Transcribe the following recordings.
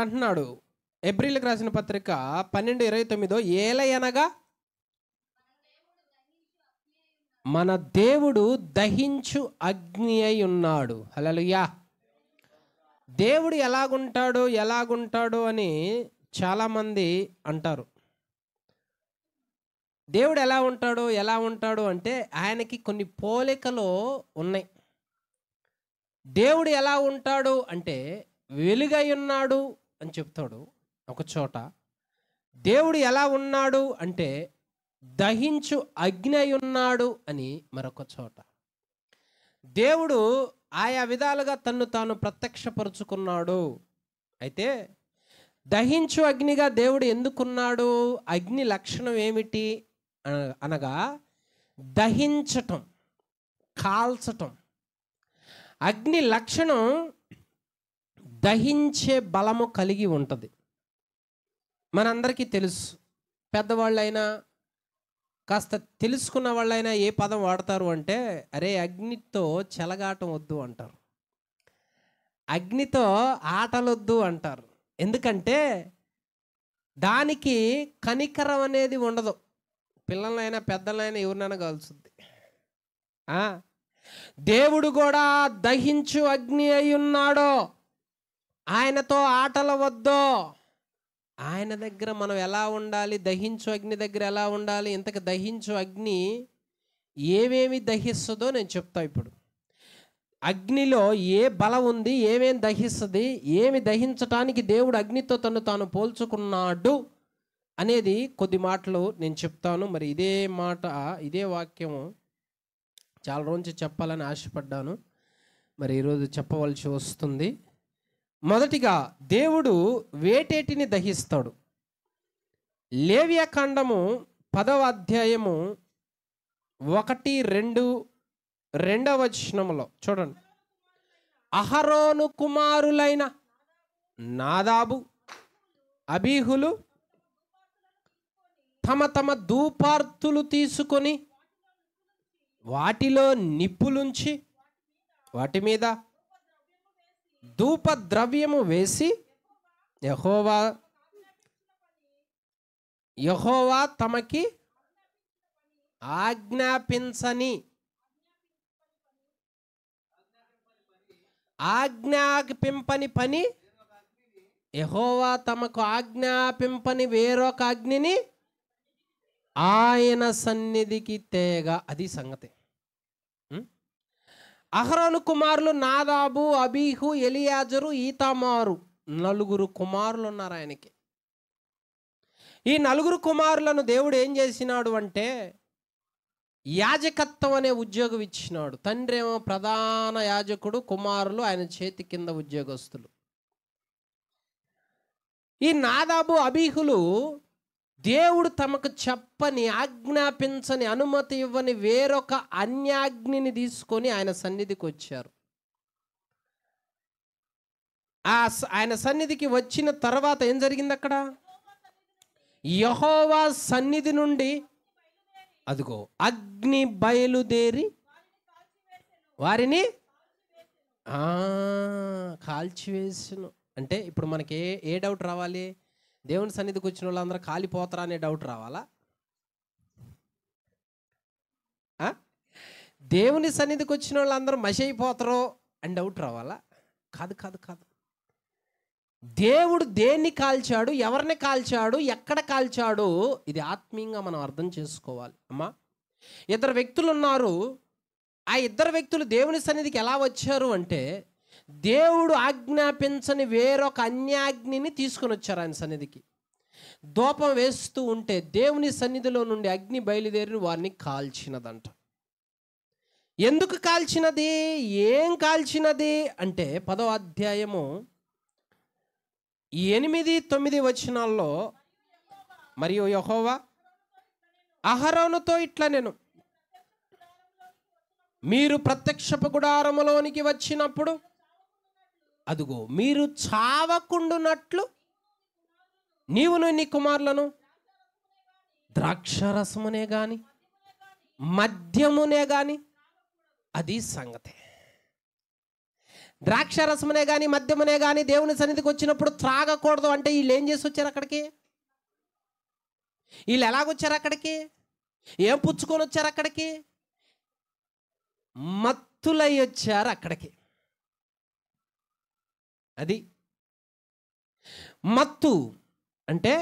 అంటున్నాడు హెబ్రీయులకు రాసిన పత్రిక 12:29, ఏలయనగా మన దేవుడు దహించు అగ్ని అయి ఉన్నాడు. హల్లెలూయా. దేవుడు ఎలాగుంటాడు అని చాలామంది అంటారు. దేవుడు ఎలా ఉంటాడు అంటే ఆయనకి కొన్ని పోలికలు ఉన్నాయి. దేవుడు ఎలా ఉంటాడు అంటే వెలుగై ఉన్నాడు అని చెప్తాడు ఒక చోట. దేవుడు ఎలా ఉన్నాడు అంటే దహించు అగ్ని అయి ఉన్నాడు అని మరొక చోట. దేవుడు ఆయా విధాలుగా తన్ను తాను ప్రత్యక్షపరుచుకున్నాడు. అయితే దహించు అగ్నిగా దేవుడు ఎందుకున్నాడు? అగ్ని లక్షణం ఏమిటి అనగా దహించటం, కాల్చటం. అగ్ని లక్షణం దహించే బలము కలిగి ఉంటుంది. మనందరికీ తెలుసు. పెద్దవాళ్ళైనా కాస్త తెలుసుకున్న వాళ్ళైనా ఏ పదం వాడతారు అంటే, అరే అగ్నితో చెలగాటం వద్దు అంటారు, అగ్నితో ఆటలొద్దు అంటారు. ఎందుకంటే దానికి కనికరం అనేది ఉండదు. పిల్లలైనా పెద్దలైనా ఎవరినైనా కలుస్తుంది. దేవుడు కూడా దహించు అగ్ని అయి ఉన్నాడు. ఆయనతో ఆటలు వద్దు. ఆయన దగ్గర మనం ఎలా ఉండాలి? దహించు అగ్ని దగ్గర ఎలా ఉండాలి? ఇంతకు దహించు అగ్ని ఏమేమి దహిస్తుందో నేను చెప్తా. ఇప్పుడు అగ్నిలో ఏ బలం ఉంది, ఏమేమి దహిస్తుంది, ఏమి దహించటానికి దేవుడు అగ్నితో తను తాను పోల్చుకున్నాడు అనేది కొద్ది మాటలు నేను చెప్తాను. మరి ఇదే వాక్యము చాలా రోజు చెప్పాలని ఆశపడ్డాను. మరి ఈరోజు చెప్పవలసి వస్తుంది. మొదటిగా దేవుడు వేటేటిని దహిస్తాడు. లేవ్యకాండము 10వ అధ్యాయము 1-2 వచనములో చూడండి. అహరోను కుమారులైన నాదాబు, అబీహులు తమ తమ ధూపార్తులు తీసుకొని వాటిలో నిప్పులుంచి వాటి మీద ధూప ద్రవ్యము వేసి యెహోవా తమకి ఆజ్ఞాపింపని పని, యెహోవా తమకు ఆజ్ఞాపింపని వేరొక అగ్నిని ఆయన సన్నిధికి తేగ. అది సంగతి. అహరోను కుమారులు నాదాబు, అబీహు, ఎలియాజరు, ఈతామారు 4 కుమారులు ఉన్నారు ఆయనకి. ఈ 4 కుమారులను దేవుడు ఏం చేసినాడు అంటే యాజకత్వం అనే ఉద్యోగం ఇచ్చినాడు. తండ్రి ఏమో ప్రధాన యాజకుడు, కుమారులు ఆయన చేతి కింద ఉద్యోగస్తులు. ఈ నాదాబు, అబీహులు దేవుడు తమకు చెప్పని, ఆజ్ఞాపించని, అనుమతి ఇవ్వని వేరొక అన్యాగ్నిని తీసుకొని ఆయన సన్నిధికి వచ్చారు. ఆయన సన్నిధికి వచ్చిన తర్వాత ఏం జరిగింది? అక్కడ యెహోవా సన్నిధి నుండి అదిగో అగ్ని బయలుదేరి వారిని కాల్చివేసును. అంటే ఇప్పుడు మనకి ఏ డౌట్ రావాలి? దేవుని సన్నిధికి వచ్చిన వాళ్ళందరూ కాలిపోతారా అనే డౌట్ రావాలా? దేవుని సన్నిధికి వచ్చిన వాళ్ళందరూ మషైపోతారో అని డౌట్ రావాలా? కాదు కాదు కాదు. దేవుడు దేన్ని కాల్చాడు, ఎవరిని కాల్చాడు, ఎక్కడ కాల్చాడు, ఇది ఆత్మీయంగా మనం అర్థం చేసుకోవాలి. అమ్మా, 2 వ్యక్తులు ఉన్నారు. ఆ 2 వ్యక్తులు దేవుని సన్నిధికి ఎలా వచ్చారు అంటే దేవుడు ఆజ్ఞాపించని వేరొక అన్యాగ్నిని తీసుకొని వచ్చారు ఆయన సన్నిధికి. ధూపం వేస్తూ ఉంటే దేవుని సన్నిధిలో నుండి అగ్ని బయలుదేరి వారిని కాల్చినదంట. ఎందుకు కాల్చినది? ఏం కాల్చినది అంటే 10వ అధ్యాయము 8-9 వచనాల్లో, మరియు యెహోవా అహరోనుతో ఇట్లా నేను మీరు ప్రత్యక్షపు గుడారములోనికి వచ్చినప్పుడు అదుగో మీరు చావకుండునట్లు నీవును నీ కుమారులను ద్రాక్షరసమునే గాని మద్యమునే గాని, అది సంగతి, ద్రాక్ష రసమునే కానీ మద్యమునే కానీ దేవుని సన్నిధికి వచ్చినప్పుడు త్రాగకూడదు అంటే వీళ్ళు ఏం చేసి వచ్చారు అక్కడికి? వీళ్ళు ఎలాగొచ్చారు అక్కడికి? ఏం పుచ్చుకొని వచ్చారు అక్కడికి? మత్తులై వచ్చారు అక్కడికి. అది మత్తు అంటే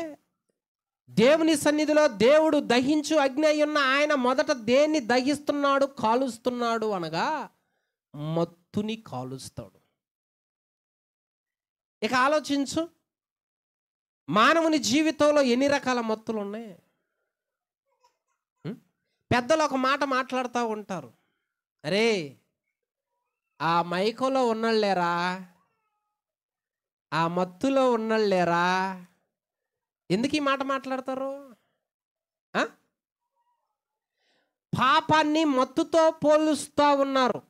దేవుని సన్నిధిలో దేవుడు దహించు అగ్ని అయ్యున్న ఆయన మొదట దేన్ని దహిస్తున్నాడు, కాలుస్తున్నాడు అనగా మత్తుని కాలుస్తాడు. ఇక ఆలోచించు, మానవుని జీవితంలో ఎన్ని రకాల మత్తులు ఉన్నాయి? పెద్దలు ఒక మాట మాట్లాడుతూ ఉంటారు, అరే ఆ మైకంలో ఉన్నళ్ళేరా, ఆ మత్తులో ఉన్నళ్ళేరా. ఎందుకు ఈ మాట మాట్లాడతారు? పాపాన్ని మత్తుతో పోలుస్తూ ఉన్నారు.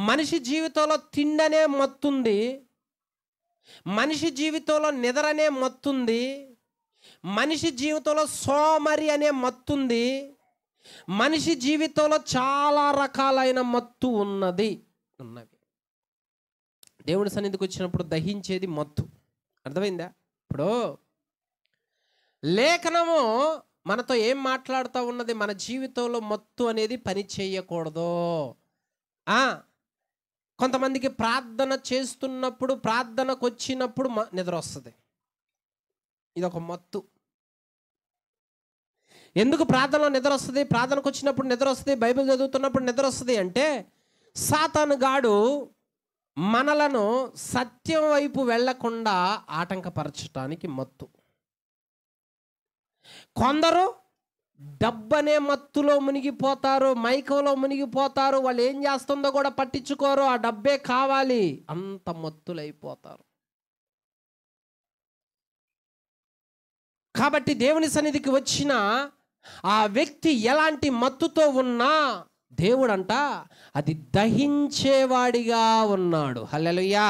మనిషి జీవితంలో తిండనే మత్తుంది, మనిషి జీవితంలో నిద్రనే మత్తుంది, మనిషి జీవితంలో సోమరి అనే మత్తుంది, మనిషి జీవితంలో చాలా రకాలైన మత్తు ఉన్నవి. దేవుని సన్నిధికి వచ్చినప్పుడు దహించేది మత్తు. అర్థమైందా? ఇప్పుడు లేఖనము మనతో ఏం మాట్లాడుతూ ఉన్నది? మన జీవితంలో మత్తు అనేది పని చేయకూడదు. కొంతమందికి ప్రార్థన చేస్తున్నప్పుడు, ప్రార్థనకు వచ్చినప్పుడు నిద్ర వస్తుంది. ఇది ఒక మత్తు. ఎందుకు ప్రార్థనలో నిద్ర వస్తుంది? ప్రార్థనకు వచ్చినప్పుడు నిద్ర వస్తుంది, బైబిల్ చదువుతున్నప్పుడు నిద్ర వస్తుంది అంటే సాతాను గాడు మనలను సత్యం వైపు వెళ్లకుండా ఆటంకపరచడానికి మత్తు. కొందరు డబ్బనే మత్తులో మునిగిపోతారు, మైకంలో మునిగిపోతారు. వాళ్ళు ఏం చేస్తుందో కూడా పట్టించుకోరు, ఆ డబ్బే కావాలి, అంత మత్తులైపోతారు. కాబట్టి దేవుని సన్నిధికి వచ్చిన ఆ వ్యక్తి ఎలాంటి మత్తుతో ఉన్నా దేవుడంట అది దహించేవాడిగా ఉన్నాడు. హల్లెలూయా.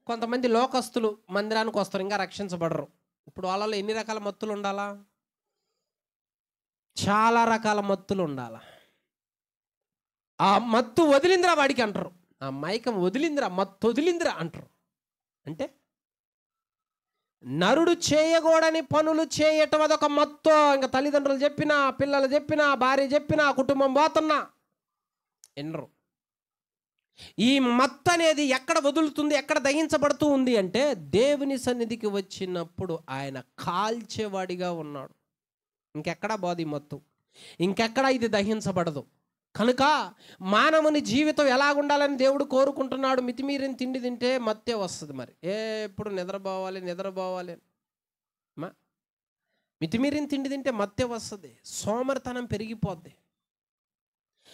కొంతమంది లోకస్తులు మందిరానికి వస్తారు, ఇంకా రక్షించబడరు. ఇప్పుడు వాళ్ళలో ఎన్ని రకాల మత్తులు ఉండాలా? చాలా రకాల మత్తులు ఉండాలా. ఆ మత్తు వదిలిందిరా వాడికి అంటారు, ఆ మైకం వదిలిందిరా, మత్తు వదిలిందిరా అంటారు. అంటే నరుడు చేయకూడని పనులు చేయటం అదొక మత్తు. ఇంకా తల్లిదండ్రులు చెప్పినా, పిల్లలు చెప్పినా, భార్య చెప్పినా, కుటుంబం పోతున్నా ఎన్నరు. ఈ మత్తు అనేది ఎక్కడ వదులుతుంది, ఎక్కడ దహించబడుతూ ఉంది అంటే దేవుని సన్నిధికి వచ్చినప్పుడు ఆయన కాల్చేవాడిగా ఉన్నాడు. ఇంకెక్కడా బాధ ఈ మత్తు, ఇంకెక్కడా ఇది దహించబడదు. కనుక మానవుని జీవితం ఎలాగుండాలని దేవుడు కోరుకుంటున్నాడు. మితిమీరిన తిండి తింటే మత్తే వస్తుంది. మరి ఎప్పుడు నిద్రపోవాలి నిద్రపోవాలి, మితిమీరిన తిండి తింటే మత్తే వస్తుంది, సోమరితనం పెరిగిపోద్ది,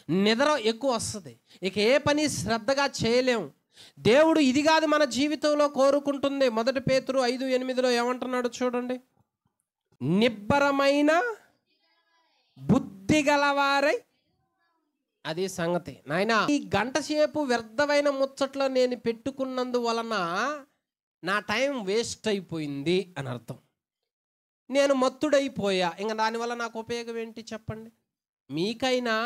నిద్ర ఎక్కువ వస్తుంది, ఇక ఏ పని శ్రద్ధగా చేయలేము. దేవుడు ఇది కాదు మన జీవితంలో కోరుకుంటుంది. 1 పేతురు 5:8 ఏమంటున్నాడు చూడండి, నిబ్బరమైన బుద్ధి గలవారై. అది సంగతి నాయనా. ఈ గంట సేపు వ్యర్థమైన ముచ్చట్లో నేను పెట్టుకున్నందువలన నా టైం వేస్ట్ అయిపోయింది అని అర్థం. నేను మత్తుడైపోయా, ఇంకా దానివల్ల నాకు ఉపయోగం ఏంటి చెప్పండి? మీకైనా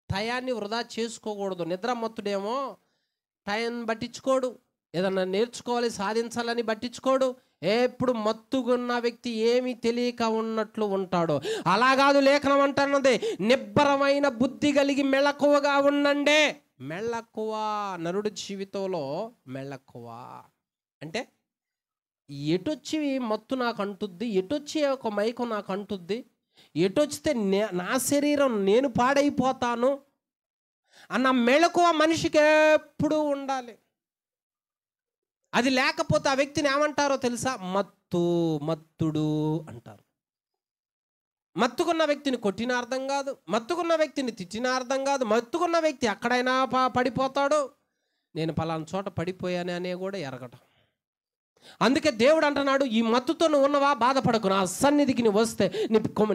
టయాన్ని వృధా చేసుకోకూడదు. నిద్ర మత్తుడేమో టైం పట్టించుకోడు, ఏదన్నా నేర్చుకోవాలి సాధించాలని పట్టించుకోడు. ఎప్పుడు మత్తుగున్న వ్యక్తి ఏమీ తెలియక ఉన్నట్లు ఉంటాడు. అలా కాదు, లేఖనం అంటున్నది నిబ్బరమైన బుద్ధి కలిగి మెళకువగా ఉండండి. మెళకువ నరుడు జీవితంలో మెళకువ అంటే ఎటొచ్చి మత్తు నాకు అంటుద్ది, ఎటొచ్చి ఒక మైకం నాకు అంటుద్ది, ఎటొచ్చితే నా శరీరం నేను పాడైపోతాను అన్న మెళకువ మనిషికి ఎప్పుడూ ఉండాలి. అది లేకపోతే ఆ వ్యక్తిని ఏమంటారో తెలుసా? మత్తుడు అంటారు. మత్తుకున్న వ్యక్తిని కొట్టిన అర్థం కాదు, మత్తుకున్న వ్యక్తిని తిట్టిన అర్థం కాదు, మత్తుకున్న వ్యక్తి ఎక్కడైనా పడిపోతాడు. నేను పలానా చోట పడిపోయాను అనే కూడా ఎరగటం. అందుకే దేవుడు అంటున్నాడు, ఈ మత్తుతో నువ్వు ఉన్నవా, బాధపడకు, నా సన్నిధికి నువ్వు వస్తే,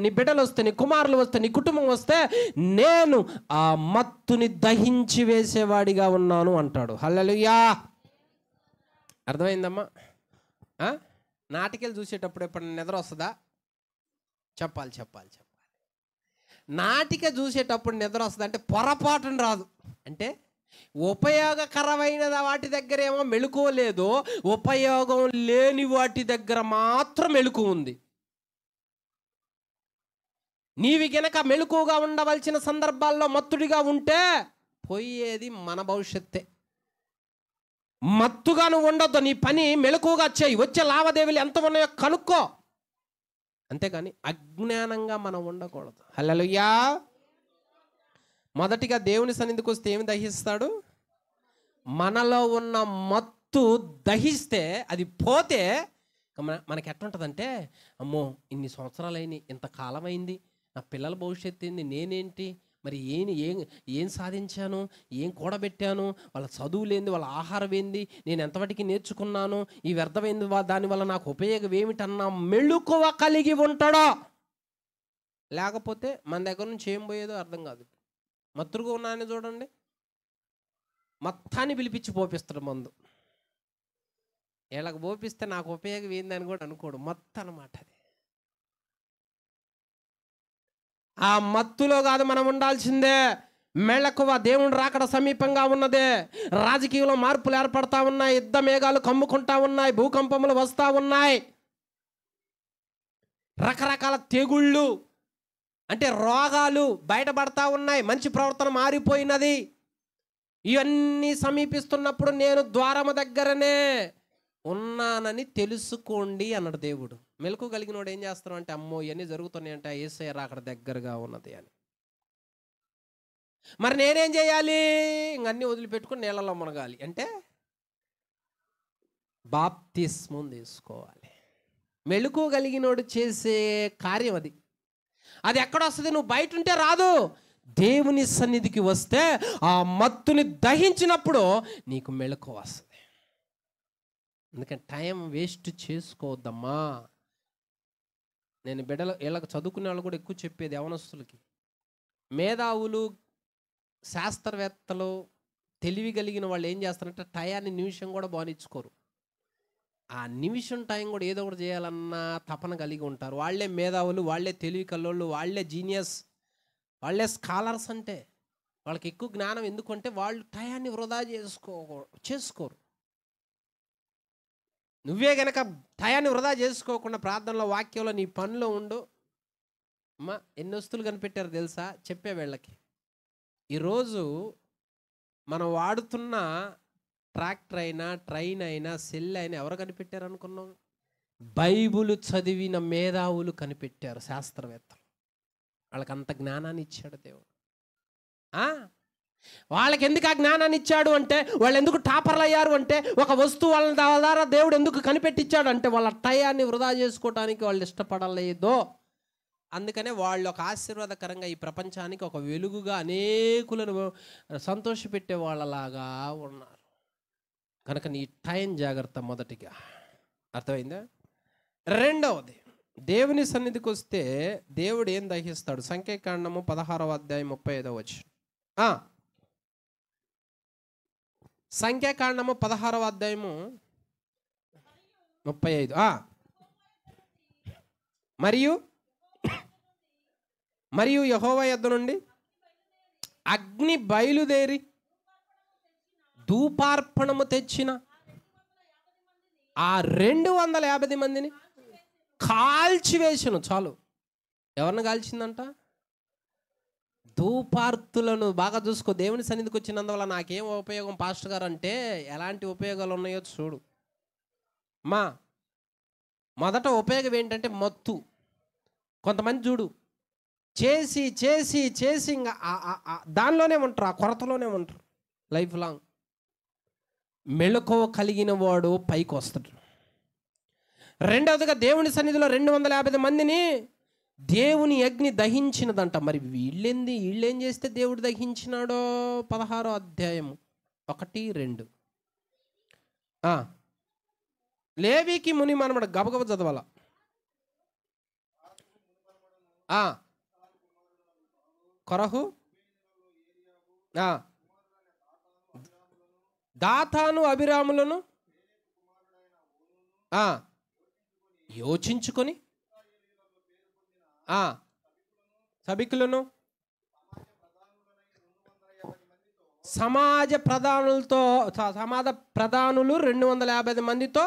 నీ బిడ్డలు వస్తే, నీ కుమారులు వస్తే, నీ కుటుంబం వస్తే నేను ఆ మత్తుని దహించి వేసేవాడిగా ఉన్నాను అంటాడు. హల్లెలూయా. అర్థమైందమ్మా? నాటికలు చూసేటప్పుడు ఎప్పుడైనా నిద్ర వస్తుందా? చెప్పాలి. నాటిక చూసేటప్పుడు నిద్ర వస్తుంది అంటే పొరపాటున రాదు. అంటే ఉపయోగకరమైన వాటి దగ్గర ఏమో మెళకువ లేదు, ఉపయోగం లేని వాటి దగ్గర మాత్రం మెళకువ ఉంది. నీవి గనక మెళకువగా ఉండవలసిన సందర్భాల్లో మత్తుడిగా ఉంటే పోయేది మన భవిష్యత్తే. మత్తుగా నువ్వు ఉండొద్దు, నీ పని మెళకువగా చేయి, వచ్చే లావాదేవీలు ఎంత ఉన్నాయో కనుక్కో, అంతేగాని అజ్ఞానంగా మనం ఉండకూడదు. హల్లెలూయా. మొదటిగా దేవుని సన్నిధికి వస్తే ఏమి దహిస్తాడు? మనలో ఉన్న మత్తు దహిస్తే, అది పోతే మనకి ఎట్లుంటుందంటే, అమ్మో ఇన్ని సంవత్సరాలైంది, ఇంత కాలమైంది, నా పిల్లల భవిష్యత్తు ఏంది, నేనేంటి, మరి ఏం సాధించాను, ఏం కూడబెట్టాను, వాళ్ళ చదువులేంది, వాళ్ళ ఆహారం ఏంది, నేను ఎంతవరకు నేర్చుకున్నాను, ఈ వ్యర్థమైంది, దానివల్ల నాకు ఉపయోగం ఏమిటన్నా మెళుకువ కలిగి ఉంటాడో. లేకపోతే మన దగ్గర నుంచి ఏం పోయేదో అర్థం కాదు. మత్తుగా ఉన్నాయని చూడండి, మొత్తాన్ని పిలిపించి పోపిస్తాడు మందు. వీళ్ళకి పోపిస్తే నాకు ఉపయోగం ఏందని కూడా అనుకోడు, మత్తు అన్నమాట అది. ఆ మత్తులో కాదు మనం ఉండాల్సిందే. మెళకువ, దేవుని రాకడ సమీపంగా ఉన్నదే, రాజకీయంలో మార్పులు ఏర్పడతా ఉన్నాయి, యుద్ధ మేఘాలు కమ్ముకుంటా ఉన్నాయి, భూకంపములు వస్తూ ఉన్నాయి, రకరకాల తెగుళ్ళు అంటే రోగాలు బయటపడతా ఉన్నాయి, మంచి ప్రవర్తన మారిపోయినది. ఇవన్నీ సమీపిస్తున్నప్పుడు నేను ద్వారము దగ్గరనే ఉన్నానని తెలుసుకోండి అన్నాడు దేవుడు. మెలకు కలిగినోడు ఏం చేస్తాడు అంటే, అమ్మో ఇవన్నీ జరుగుతున్నాయంటే యేసయ్య రాకడ దగ్గరగా ఉన్నది అని. మరి నేనేం చేయాలి? ఇంకన్నీ వదిలిపెట్టుకుని నీళ్ళలో మునగాలి అంటే బాప్తిస్మం తీసుకోవాలి. మెలకు కలిగినోడు చేసే కార్యం అది. అది ఎక్కడొస్తుంది? నువ్వు బయట ఉంటే రాదు, దేవుని సన్నిధికి వస్తే ఆ మత్తుని దహించినప్పుడు నీకు మెళకువ వస్తుంది. అందుకని టైం వేస్ట్ చేసుకోవద్దమ్మా. నేను వీళ్ళకి చదువుకునే వాళ్ళు కూడా ఎక్కువ చెప్పేది యవనస్తులకి, మేధావులు, శాస్త్రవేత్తలు, తెలివి కలిగిన వాళ్ళు ఏం చేస్తారంటే టయాన్ని నిమిషం కూడా బానిచ్చుకోరు. ఆ నిమిషం టైం కూడా ఏదో ఒకటి చేయాలన్న తపన కలిగి ఉంటారు. వాళ్ళే మేధావులు, వాళ్ళే తెలివి కల్లోళ్ళు, వాళ్ళే జీనియస్, వాళ్ళే స్కాలర్స్. అంటే వాళ్ళకి ఎక్కువ జ్ఞానం. ఎందుకంటే వాళ్ళు టయాన్ని వృధా చేసుకోరు. నువ్వే గనక టయాన్ని వృధా చేసుకోకుండా ప్రార్థనలో, వాక్యంలో, నీ పనిలో ఉండు. అమ్మా ఎన్ని వస్తువులు కనిపెట్టారు తెలుసా? చెప్పే వీళ్ళకి. ఈరోజు మనం వాడుతున్న ట్రాక్టర్ అయినా, ట్రైన్ అయినా, సెల్ అయినా ఎవరు కనిపెట్టారు అనుకున్నాం? బైబుల్ చదివిన మేధావులు కనిపెట్టారు, శాస్త్రవేత్తలు. వాళ్ళకి అంత జ్ఞానాన్ని ఇచ్చాడు దేవుడు. వాళ్ళకి ఎందుకు ఆ జ్ఞానాన్ని ఇచ్చాడు అంటే, వాళ్ళు ఎందుకు టాపర్లు అయ్యారు అంటే, ఒక వస్తువు వాళ్ళ ద్వారా దేవుడు ఎందుకు కనిపెట్టించాడు అంటే, వాళ్ళ టయాన్ని వృధా చేసుకోవటానికి వాళ్ళు ఇష్టపడలేదో. అందుకనే వాళ్ళు ఒక ఆశీర్వాదకరంగా ఈ ప్రపంచానికి ఒక వెలుగుగా అనేకులను సంతోషపెట్టే వాళ్ళలాగా ఉన్నారు. కనుక నీ టైం జాగ్రత్త మొదటిగా. అర్థమైందా? రెండవది, దేవుని సన్నిధికి వస్తే దేవుడు ఏం దహిస్తాడు? సంఖ్యాకాండము 16వ అధ్యాయం 35వ వచనం. సంఖ్యాకాండము 16వ అధ్యాయము 35. మరియు యెహోవా యొద్ద నుండి అగ్ని బయలుదేరి ధూపార్పణము తెచ్చిన ఆ 250 మందిని కాల్చివేసను. చాలు. ఎవరిని కాల్చిందంట? ధూపార్తులను. బాగా చూసుకో. దేవుని సన్నిధికి వచ్చినందువల్ల నాకేం ఉపయోగం పాస్టర్ గారు అంటే, ఎలాంటి ఉపయోగాలు ఉన్నాయో చూడు మా. మొదట ఉపయోగం ఏంటంటే మత్తు. కొంతమంది చూడు చేసి చేసి చేసి ఇంకా దానిలోనే ఉంటారు, ఆ కొరతలోనే ఉంటారు లైఫ్ లాంగ్. మెళకువ కలిగిన వాడు పైకి వస్తాడు. రెండవదిగా దేవుని సన్నిధిలో 250 మందిని దేవుని అగ్ని దహించినదంట. మరి వీళ్ళేం చేస్తే దేవుడు దహించినాడో? 16వ అధ్యాయము 1-2. లేవీకి ముని మనమడు. గబగబ చదవాల. కొరహు, దాతాను, అబీరాములను యోచించుకొని సభికులను సమాజ ప్రధానులతో సమాజ ప్రధానులు 250 మందితో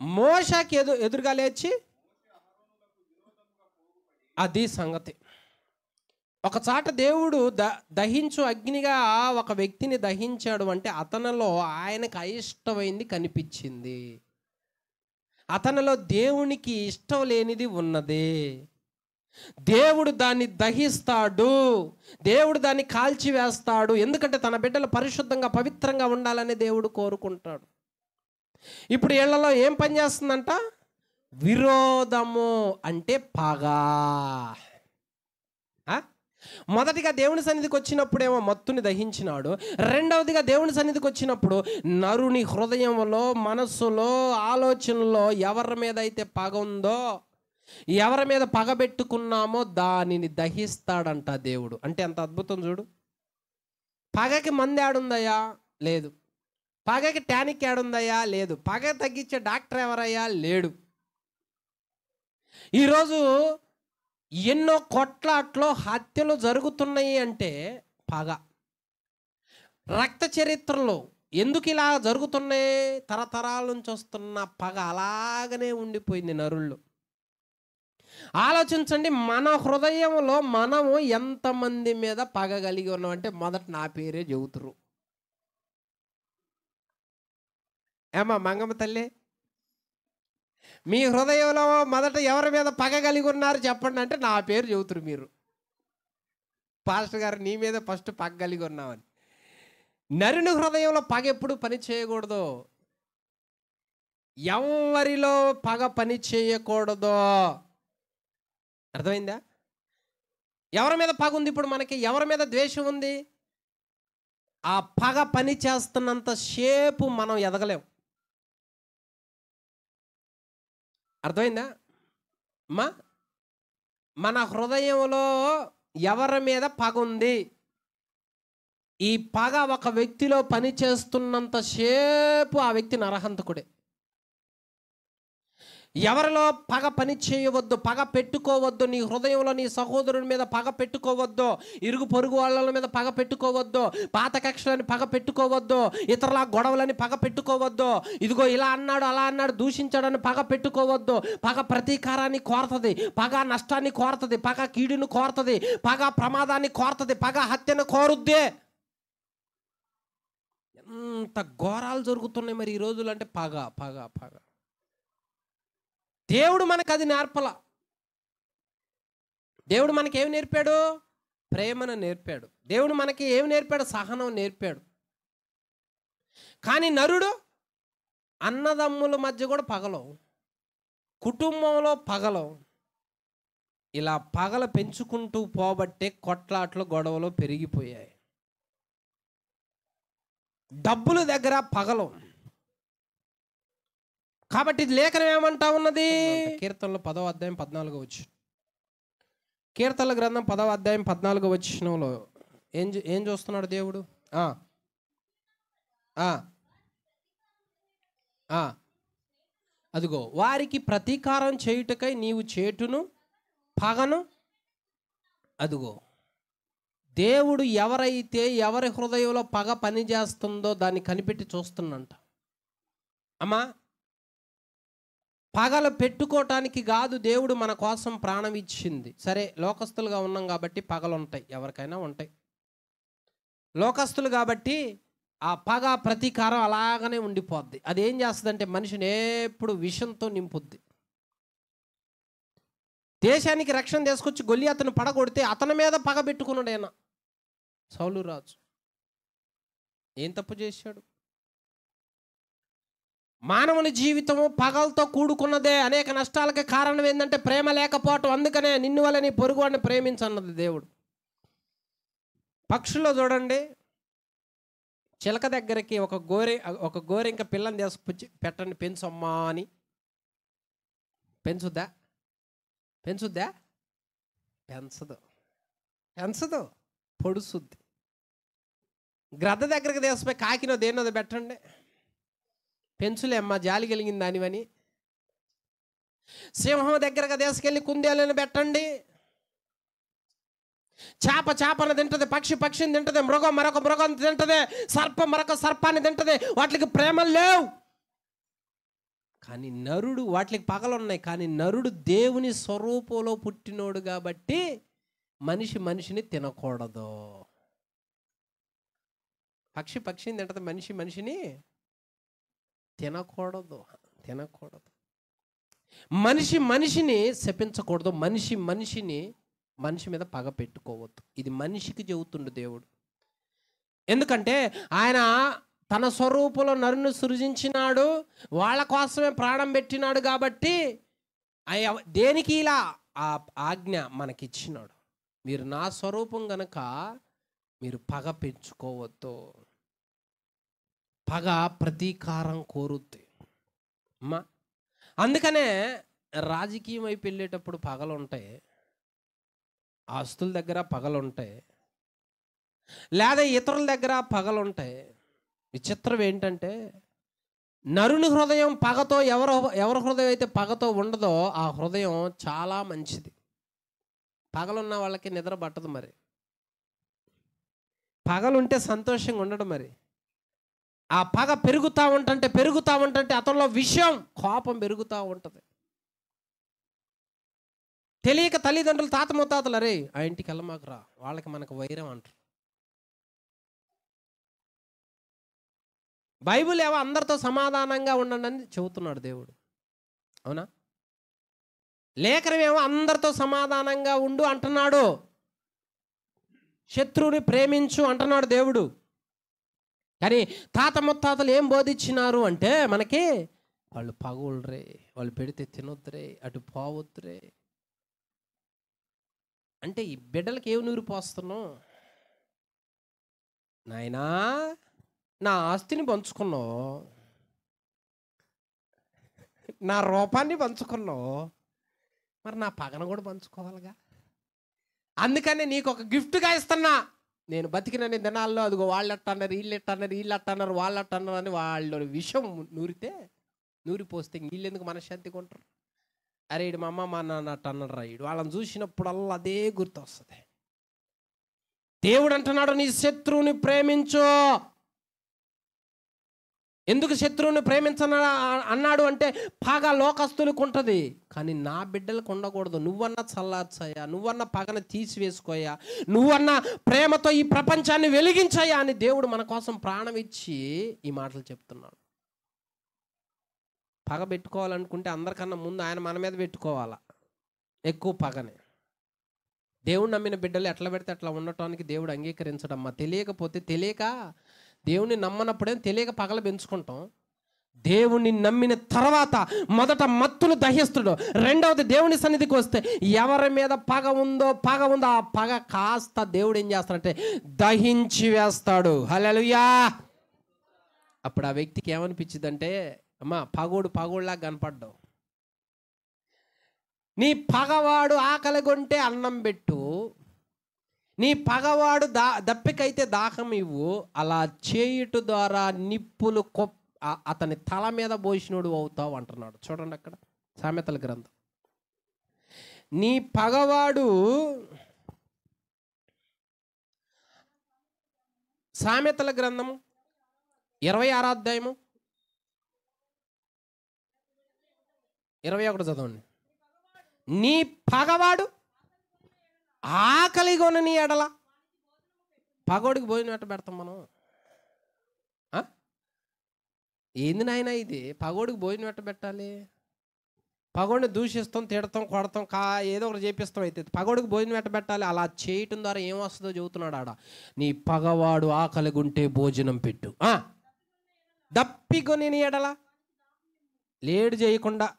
మోషకి ఎదురుగా లేచి, అది సంగతి. ఒక చాట దేవుడు దహించు అగ్నిగా ఒక వ్యక్తిని దహించాడు అంటే అతనిలో ఆయనకు అయిష్టమైంది కనిపించింది. అతనిలో దేవునికి ఇష్టం లేనిది ఉన్నది. దేవుడు దాన్ని దహిస్తాడు, దేవుడు దాన్ని కాల్చివేస్తాడు. ఎందుకంటే తన బిడ్డలు పరిశుద్ధంగా పవిత్రంగా ఉండాలని దేవుడు కోరుకుంటాడు. ఇప్పుడు వీళ్ళలో ఏం పని చేస్తుందంట? విరోధము అంటే పగ. మొదటిగా దేవుని సన్నిధికి వచ్చినప్పుడేమో మత్తుని దహించినాడు. రెండవదిగా దేవుని సన్నిధికి వచ్చినప్పుడు నరుని హృదయంలో, మనస్సులో, ఆలోచనలో ఎవరి మీద అయితే పగ ఉందో, ఎవరి మీద పగబెట్టుకున్నామో దానిని దహిస్తాడంట దేవుడు. అంటే అంత అద్భుతం చూడు. పగకి మందు ఏడుందయ్యా? లేదు. పగకి టానిక్ ఏడుందయ్యా? లేదు. పగ తగ్గించే డాక్టర్ ఎవరయ్యా? లేడు. ఈరోజు ఎన్నో కొట్లాట్లో హత్యలు జరుగుతున్నాయి అంటే పగ. రక్త చరిత్రలో ఎందుకు ఇలా జరుగుతున్నాయి? తరతరాల నుంచి వస్తున్న పగ అలాగనే ఉండిపోయింది నరుళ్ళు. ఆలోచించండి, మన హృదయంలో మనము ఎంతమంది మీద పగ కలిగి ఉన్నామంటే మొదట నా పేరే చెబుతురు. ఏమా మంగమ్మ తల్లి, మీ హృదయంలో మొదట ఎవరి మీద పగ కలిగి ఉన్నారు చెప్పండి అంటే నా పేరు చెబుతురు మీరు. పాస్టర్ గారు నీ మీద ఫస్ట్ పగ కలిగి ఉన్నామని. నరుని హృదయంలో పగ ఎప్పుడు పని చేయకూడదు. ఎవరిలో పగ పని చేయకూడదు. అర్థమైందా? ఎవరి మీద పగ ఉంది ఇప్పుడు మనకి? ఎవరి మీద ద్వేషం ఉంది? ఆ పగ పని చేస్తున్నంత సేపు మనం ఎదగలేం. అర్థమైందా అమ్మా? మన హృదయంలో ఎవరి మీద పగ ఉంది, ఈ పగ ఒక వ్యక్తిలో పని చేస్తున్నంత సేపు ఆ వ్యక్తి నరహంతకుడే. ఎవరిలో పగ పని చేయవద్దు, పగ పెట్టుకోవద్దు. నీ హృదయంలో నీ సహోదరుని మీద పగ పెట్టుకోవద్దు, ఇరుగు పొరుగు వాళ్ళ మీద పగ పెట్టుకోవద్దు, పాత కక్షలని పగ పెట్టుకోవద్దు, ఇతరుల గొడవలని పగ పెట్టుకోవద్దు. ఇదిగో ఇలా అన్నాడు అలా అన్నాడు దూషించాడని పగ పెట్టుకోవద్దు. పగ ప్రతీకారాన్ని కోరుతుంది, పగ నష్టాన్ని కోరుతుంది, పగ కీడును కోరుతుంది, పగ ప్రమాదాన్ని కోరుతుంది, పగ హత్యను కోరుద్దే. ఎంత ఘోరాలు జరుగుతున్నాయి మరి ఈ రోజులు అంటే పగ పగ పగ. దేవుడు మనకు అది నేర్పల. దేవుడు మనకి ఏమి నేర్పాడు? ప్రేమను నేర్పాడు. దేవుడు మనకి ఏమి నేర్పాడు? సహనం నేర్పాడు. కానీ నరుడు అన్నదమ్ముల మధ్య కూడా పగలో, కుటుంబంలో పగలో, ఇలా పగల పెంచుకుంటూ పోబట్టే కొట్లాట్లు గొడవలు పెరిగిపోయాయి. డబ్బుల దగ్గర పగలు. కాబట్టి ఇది లేఖనం ఏమంటా ఉన్నది? కీర్తనలు 10వ అధ్యాయం 14వ వచనం. కీర్తనల గ్రంథం 10వ అధ్యాయం 14వ వచనంలో ఏం చూస్తున్నాడు దేవుడు? అదిగో వారికి ప్రతీకారం చేయుటకై నీవు చేటును పగను. అదిగో దేవుడు ఎవరైతే ఎవరి హృదయంలో పగ పని చేస్తుందో దాన్ని కనిపెట్టి చూస్తున్నంట. అమ్మా, పగలు పెట్టుకోవటానికి కాదు దేవుడు మన కోసం ప్రాణం ఇచ్చింది. సరే, లోకస్తులుగా ఉన్నాం కాబట్టి పగలు ఉంటాయి, ఎవరికైనా ఉంటాయి. లోకస్తులు కాబట్టి ఆ పగ ప్రతీకారం అలాగనే ఉండిపోద్ది. అది ఏం చేస్తుందంటే మనిషిని ఎప్పుడు విషంతో నింపుద్ది. దేశానికి రక్షణ తీసుకొచ్చి గొల్లియాతును పడగొడితే అతని మీద పగ పెట్టుకున్నాడు ఆయన సౌలు రాజు. ఏం తప్పు చేశాడు? మానవుని జీవితము పగలతో కూడుకున్నదే. అనేక నష్టాలకి కారణం ఏంటంటే ప్రేమ లేకపోవటం. అందుకనే నిన్ను వల్ల నీ పొరుగువాడిని ప్రేమించన్నది దేవుడు. పక్షుల్లో చూడండి, చిలక దగ్గరికి ఒక గోరెంక పిల్లని తీసుకొచ్చి పెట్టండి, పెంచమ్మా అని. పెంచుద్దా? పెంచదు, పొడుసుద్ది. గ్రద్ద దగ్గరికి తీసుకుపోయి కాకినో దేన్నో పెట్టండి, పెంచులేమ్మా జాలి కలిగింది దానివని. సింహం దగ్గరగా తీసుకెళ్ళి కుందేళ్ళని పెట్టండి, చేప చేపను తింటది, పక్షి పక్షిని తింటది, మృగం మరొక మృగం తింటది, సర్పం మరొక సర్పాన్ని తింటది. వాటికి ప్రేమలు లేవు. కానీ నరుడు, వాటికి పగలున్నాయి, కానీ నరుడు దేవుని స్వరూపంలో పుట్టినోడు కాబట్టి మనిషి మనిషిని తినకూడదు. పక్షి పక్షిని తింటది, మనిషి మనిషిని తినకూడదు. మనిషి మనిషిని శపించకూడదు. మనిషి మీద పగ పెట్టుకోవద్దు. ఇది మనిషికి చెబుతుండు దేవుడు. ఎందుకంటే ఆయన తన స్వరూపంలో నరుని సృజించినాడు, వాళ్ళ కోసమే ప్రాణం పెట్టినాడు. కాబట్టి దేనికి ఇలా ఆ ఆజ్ఞ మనకిచ్చినాడు, మీరు నా స్వరూపం గనక మీరు పగ పెంచుకోవద్దు. పగ ప్రతీకారం కోరుద్ది అమ్మా. అందుకనే రాజకీయం వైపు వెళ్ళేటప్పుడు పగలు ఉంటాయి, ఆస్తుల దగ్గర పగలు ఉంటాయి, లేదా ఇతరుల దగ్గర పగలు ఉంటాయి. విచిత్రం ఏంటంటే నరుని హృదయం పగతో, ఎవరి హృదయం అయితే పగతో ఉండదో ఆ హృదయం చాలా మంచిది. పగలున్న వాళ్ళకి నిద్ర పట్టదు. మరి పగలుంటే సంతోషంగా ఉండడు. మరి ఆ పగ పెరుగుతూ ఉంటుంటే అతనిలో విషయం, కోపం పెరుగుతూ ఉంటుంది. తెలియక తల్లిదండ్రులు, తాత ముత్తాతలు, అరే ఆ ఇంటికి వెళ్ళమాకురా, వాళ్ళకి మనకు వైరం అంటారు. బైబిల్ ఏమో అందరితో సమాధానంగా ఉండండి అని చెబుతున్నాడు దేవుడు, అవునా? లేఖనమేమో అందరితో సమాధానంగా ఉండు అంటున్నాడు. శత్రువుని ప్రేమించు అంటున్నాడు దేవుడు. కానీ తాత ముత్తాతలు ఏం బోధించినారు అంటే మనకి, వాళ్ళు పగోళ్ళరే, వాళ్ళు పెడితే తినొద్దురే, అటు పోవద్దురే. అంటే ఈ బిడ్డలకి ఏమి నూరు పోస్తున్నావు? నాయనా, నా ఆస్తిని పంచుకున్నావు, నా రూపాన్ని పంచుకున్నావు, మరి నా పగన కూడా పంచుకోవాలిగా. అందుకని నీకు ఒక గిఫ్ట్గా ఇస్తున్నా. నేను బతికినన్ని దినాల్లో అదిగో వాళ్ళు అట్టన్నారు, వీళ్ళు అట్టన్నారు, వాళ్ళు అట్టన్నారు అని వాళ్ళ విషయం నూరిపోస్తే వీళ్ళు ఎందుకు మనశ్శాంతిగా ఉంటారు? అరే ఇడు మా అమ్మ మా నాన్న అట్ట అన్నారు రా, ఇడు వాళ్ళని చూసినప్పుడల్లా అదే గుర్తు వస్తుంది. దేవుడు అంటున్నాడు, నీ శత్రువుని ప్రేమించు. ఎందుకు శత్రువుని ప్రేమించన అన్నాడు అంటే పగ లోకస్తులకు ఉంటుంది, కానీ నా బిడ్డలకు ఉండకూడదు. నువ్వన్నా చల్లార్చయ్యా, నువ్వన్నా పగను తీసివేసుకోయా, నువ్వన్నా ప్రేమతో ఈ ప్రపంచాన్ని వెలిగించయ్యా అని దేవుడు మన కోసం ప్రాణం ఇచ్చి ఈ మాటలు చెప్తున్నాడు. పగ పెట్టుకోవాలనుకుంటే అందరికన్నా ముందు ఆయన మన మీద పెట్టుకోవాలా, ఎక్కువ పగనే. దేవుడు నమ్మిన బిడ్డలు ఎట్లా పెడితే అట్లా ఉండటానికి దేవుడు అంగీకరించడమ్మా. తెలియక దేవుణ్ణి నమ్మనప్పుడే తెలియక పగలు పెంచుకుంటాం. దేవుణ్ణి నమ్మిన తర్వాత మొదట మత్తులు దహిస్తుడు, రెండవది దేవుని సన్నిధికి వస్తే ఎవరి మీద పగ ఉందో ఆ పగ కాస్త దేవుడు ఏం చేస్తాడంటే దహించి వేస్తాడు. హల్లెలూయా. అప్పుడు ఆ వ్యక్తికి ఏమనిపించిందంటే, అమ్మా పగోడులా కనపడ్డావు, నీ పగవాడు ఆకలి కొంటే అన్నం పెట్టు, నీ పగవాడు దప్పికైతే దాహం ఇవ్వు. అలా చేయుట ద్వారా నిప్పులు అతని తల మీద పోసినోడు అవుతావు అంటున్నాడు. చూడండి అక్కడ సామెతల గ్రంథం. నీ పగవాడు, సామెతల గ్రంథము 26వ అధ్యాయము 21 చదవండి. నీ పగవాడు ఆకలి కొని నీ ఎడల, పగోడికి భోజనం ఎట్ట పెడతాం మనం? ఏంది నాయన ఇది? పగోడికి భోజనం ఎట్ట పెట్టాలి? పగోడిని దూషిస్తాం, తిడతాం, కొడతాం, ఏదో ఒకటి చేపిస్తాం. అయితే పగోడికి భోజనం ఎట్ట పెట్టాలి? అలా చేయటం ద్వారా ఏం వస్తుందో చెబుతున్నాడు ఆడ. నీ పగవాడు ఆకలి గుంటే భోజనం పెట్టు, దప్పికొని నీ ఎడల, లేడు చేయకుండా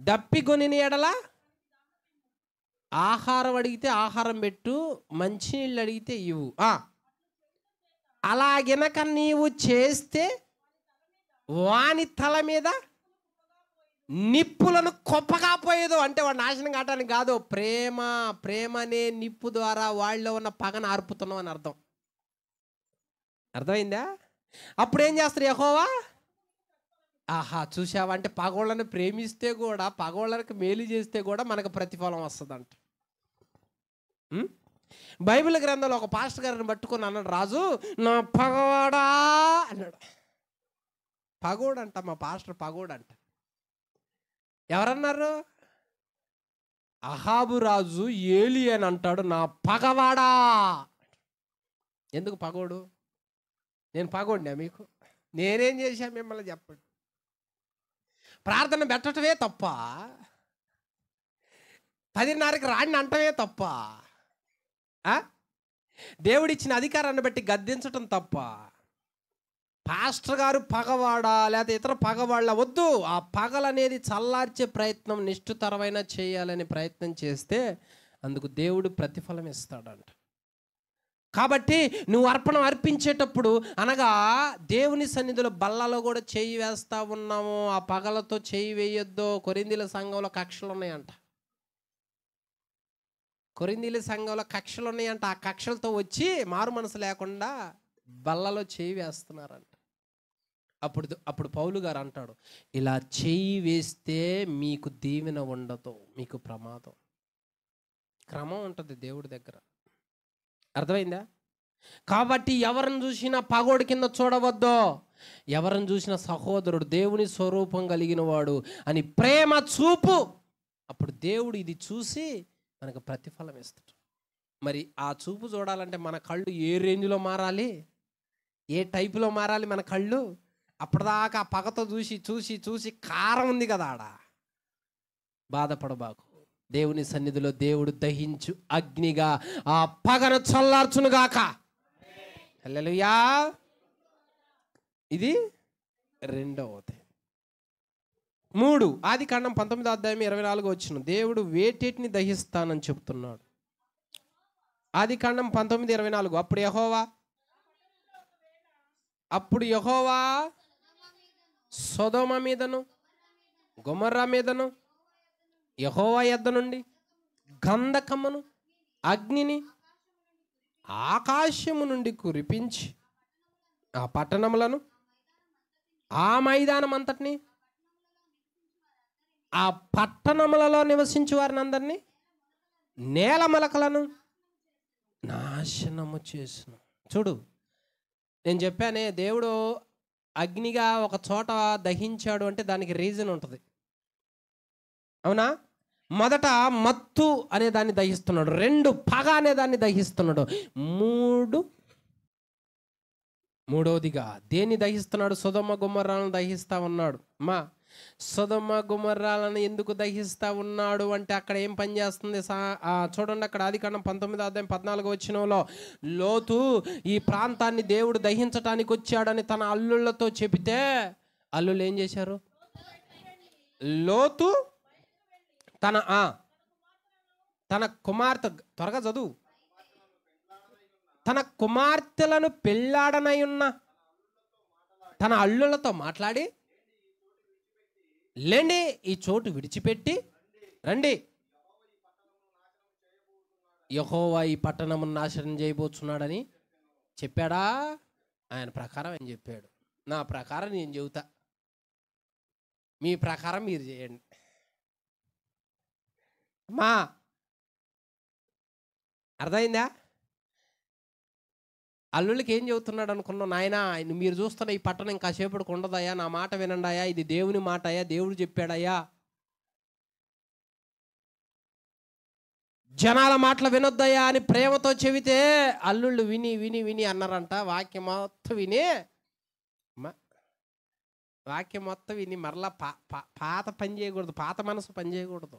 దప్పికొని నీ ఎడల ఆహారం అడిగితే ఆహారం పెట్టు, మంచినీళ్ళు అడిగితే ఇవ్వు. అలాగెనక నీవు చేస్తే వాని తల మీద నిప్పులను కొప్పగా పోయేదు. అంటే వాడు నాశనం కావటానికి కాదు, ప్రేమనే నిప్పు ద్వారా వాళ్ళలో ఉన్న పగను ఆర్పుతున్నావు అని అర్థం. అర్థమైందా? అప్పుడు ఏం చేస్తారు యెహోవా? ఆహా, చూసావా, అంటే పగోళ్ళని ప్రేమిస్తే కూడా, పగోళ్ళకి మేలు చేస్తే కూడా మనకు ప్రతిఫలం వస్తుందంట. బైబిల్ గ్రంథంలో ఒక పాస్టర్ గారిని పట్టుకొని అన్నాడు, రాజు నా పగవాడా అన్నాడు. పగోడంట, మా పాస్టర్ పగోడంట. ఎవరన్నారు? అహాబు రాజు ఏలి అని అంటాడు, నా పగవాడా. ఎందుకు పగోడు? నేను పగోడినా మీకు? నేనేం చేశా మిమ్మల్ని చెప్పండి? ప్రార్థన పెట్టడమే తప్ప, 10:30కి రాడిని అంటమే తప్ప, దేవుడిచ్చిన అధికారాన్ని బట్టి గద్దించటం తప్ప, పాస్టర్ గారు పగవాడా లేకపోతే ఇతర పగవాళ్ళ వద్దు. ఆ పగలనేది చల్లార్చే ప్రయత్నం నిష్ఠుతరమైన చేయాలని ప్రయత్నం చేస్తే అందుకు దేవుడు ప్రతిఫలం ఇస్తాడంట. కాబట్టి నువ్వు అర్పించేటప్పుడు, అనగా దేవుని సన్నిధిలో బల్లలో కూడా చేయి వేస్తా ఉన్నాము, ఆ పగలతో చేయి వేయొద్దు. కొరింథీయుల సంఘంలో కక్షలు ఉన్నాయంట. కొరింథీయుల సంఘంలో కక్షలు ఉన్నాయంట. ఆ కక్షలతో వచ్చి మారు మనసు లేకుండా బల్లలో చేయి వేస్తున్నారంట. అప్పుడు పౌలు గారు అంటాడు, ఇలా చేయి వేస్తే మీకు దీవెన ఉండదు, మీకు ప్రమాదం. క్రమం ఉంటుంది దేవుడి దగ్గర. అర్థమైందా? కాబట్టి ఎవరిని చూసినా పగోడి కింద చూడవద్దు. ఎవరిని చూసినా సహోదరుడు, దేవుని స్వరూపం కలిగిన వాడు అని ప్రేమ చూపు. అప్పుడు దేవుడు ఇది చూసి మనకు ప్రతిఫలం ఇస్తాడు. మరి ఆ చూపు చూడాలంటే మన కళ్ళు ఏ రేంజ్లో మారాలి, ఏ టైపులో మారాలి మన కళ్ళు? అప్పటిదాకా ఆ పగతో చూసి చూసి చూసి కారం ఉంది కదా ఆడ, బాధపడబాకు. దేవుని సన్నిధిలో దేవుడు దహించు అగ్నిగా ఆ పగను చల్లార్చునుగాక. హల్లెలూయా. ఇది రెండవది. 3 ఆదికాండం 19:24 దేవుడు వేటేటిని దహిస్తానని చెప్తున్నాడు. ఆదికాండం 19:24 అప్పుడు యెహోవా సొదొమ మీదను గొమొర్రా మీదను యెహోవా యొద్ద నుండి గంధకమును అగ్నిని ఆకాశము నుండి కురిపించి ఆ పట్టణములను ఆ మైదానం అంతటిని ఆ పట్టణములలో నివసించు వారిని అందరినీ నేల మొలకలను నాశనము చేసిన. చూడు, నేను చెప్పానే, దేవుడు అగ్నిగా ఒక చోట దహించాడు అంటే దానికి రీజన్ ఉంటుంది. అవునా? మొదట మత్తు అనే దాన్ని దహిస్తున్నాడు, 2 పగ అనే దాన్ని దహిస్తున్నాడు, మూడవదిగా దేన్ని దహిస్తున్నాడు? సొదొమ గొమొర్రాలను దహిస్తా ఉన్నాడు. సొదొమ గొమొర్రాలను ఎందుకు దహిస్తా ఉన్నాడు అంటే అక్కడ ఏం పని చేస్తుంది? చూడండి, అక్కడ ఆదికాండం 19:14 లోతు ఈ ప్రాంతాన్ని దేవుడు దహించటానికి వచ్చాడని తన అల్లుళ్ళతో చెబితే అల్లుళ్ళు ఏం చేశారు? లోతు తన కుమార్తె, త్వరగా చదువు, తన కుమార్తెలను పెళ్ళాడనై ఉన్న తన అల్లుళ్ళతో మాట్లాడి, లేండి ఈ చోటు విడిచిపెట్టి రండి, యెహోవా ఈ పట్టణమును నాశనం చేయబోతున్నాడని చెప్పాడా? ఆయన ప్రకారం ఆయన చెప్పాడు. నా ప్రకారం నేను చెబుతా, మీ ప్రకారం మీరు చేయండి. అర్థమైందా? అల్లుళ్ళకి ఏం చెబుతున్నాడు అనుకున్నావు? నాయనా, మీరు చూస్తున్న ఈ పట్టణం ఇంకాసేపటికి ఉండదయ్యా, నా మాట వినండాయా, ఇది దేవుని మాట అయ్యా, దేవుడు చెప్పాడయ్యా, జనాల మాటలు వినొద్దయ్యా అని ప్రేమతో చెబితే అల్లుళ్ళు విని విని విని అన్నారంట. వాక్యం మొత్తం విని మరలా పాత పని చేయకూడదు, పాత మనసు పని చేయకూడదు.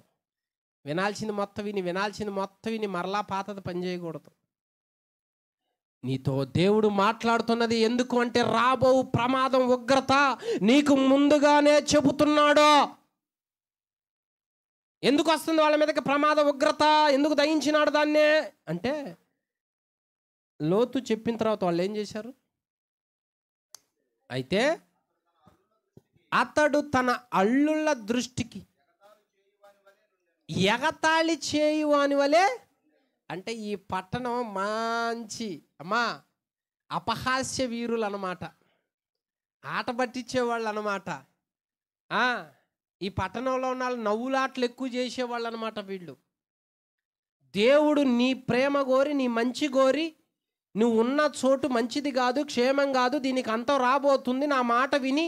వినాల్సింది మొత్తం విని మరలా పాతది పని చేయకూడదు. నీతో దేవుడు మాట్లాడుతున్నది ఎందుకు అంటే రాబో ప్రమాదం, ఉగ్రత నీకు ముందుగానే చెబుతున్నాడు. ఎందుకు వస్తుంది వాళ్ళ మీదకి ప్రమాద ఉగ్రత? ఎందుకు దహించినాడు దాన్నే అంటే, లోతు చెప్పిన తర్వాత వాళ్ళు ఏం చేశారు? అయితే అతడు తన అల్లుళ్ళ దృష్టికి ఎగతాళి చేయువాని వలె, అంటే ఈ పట్టణం మంచి అపహాస్య వీరులు అన్నమాట, ఆట పట్టించేవాళ్ళు అన్నమాట. ఆ, ఈ పట్టణంలో ఉన్న వాళ్ళు నవ్వులాట్లు ఎక్కువ చేసేవాళ్ళు అనమాట వీళ్ళు. దేవుడు నీ ప్రేమ కోరి, నీ మంచి కోరి, నువ్వు ఉన్న చోటు మంచిది కాదు, క్షేమం కాదు, దీనికి అంతం రాబోతుంది, నా మాట విని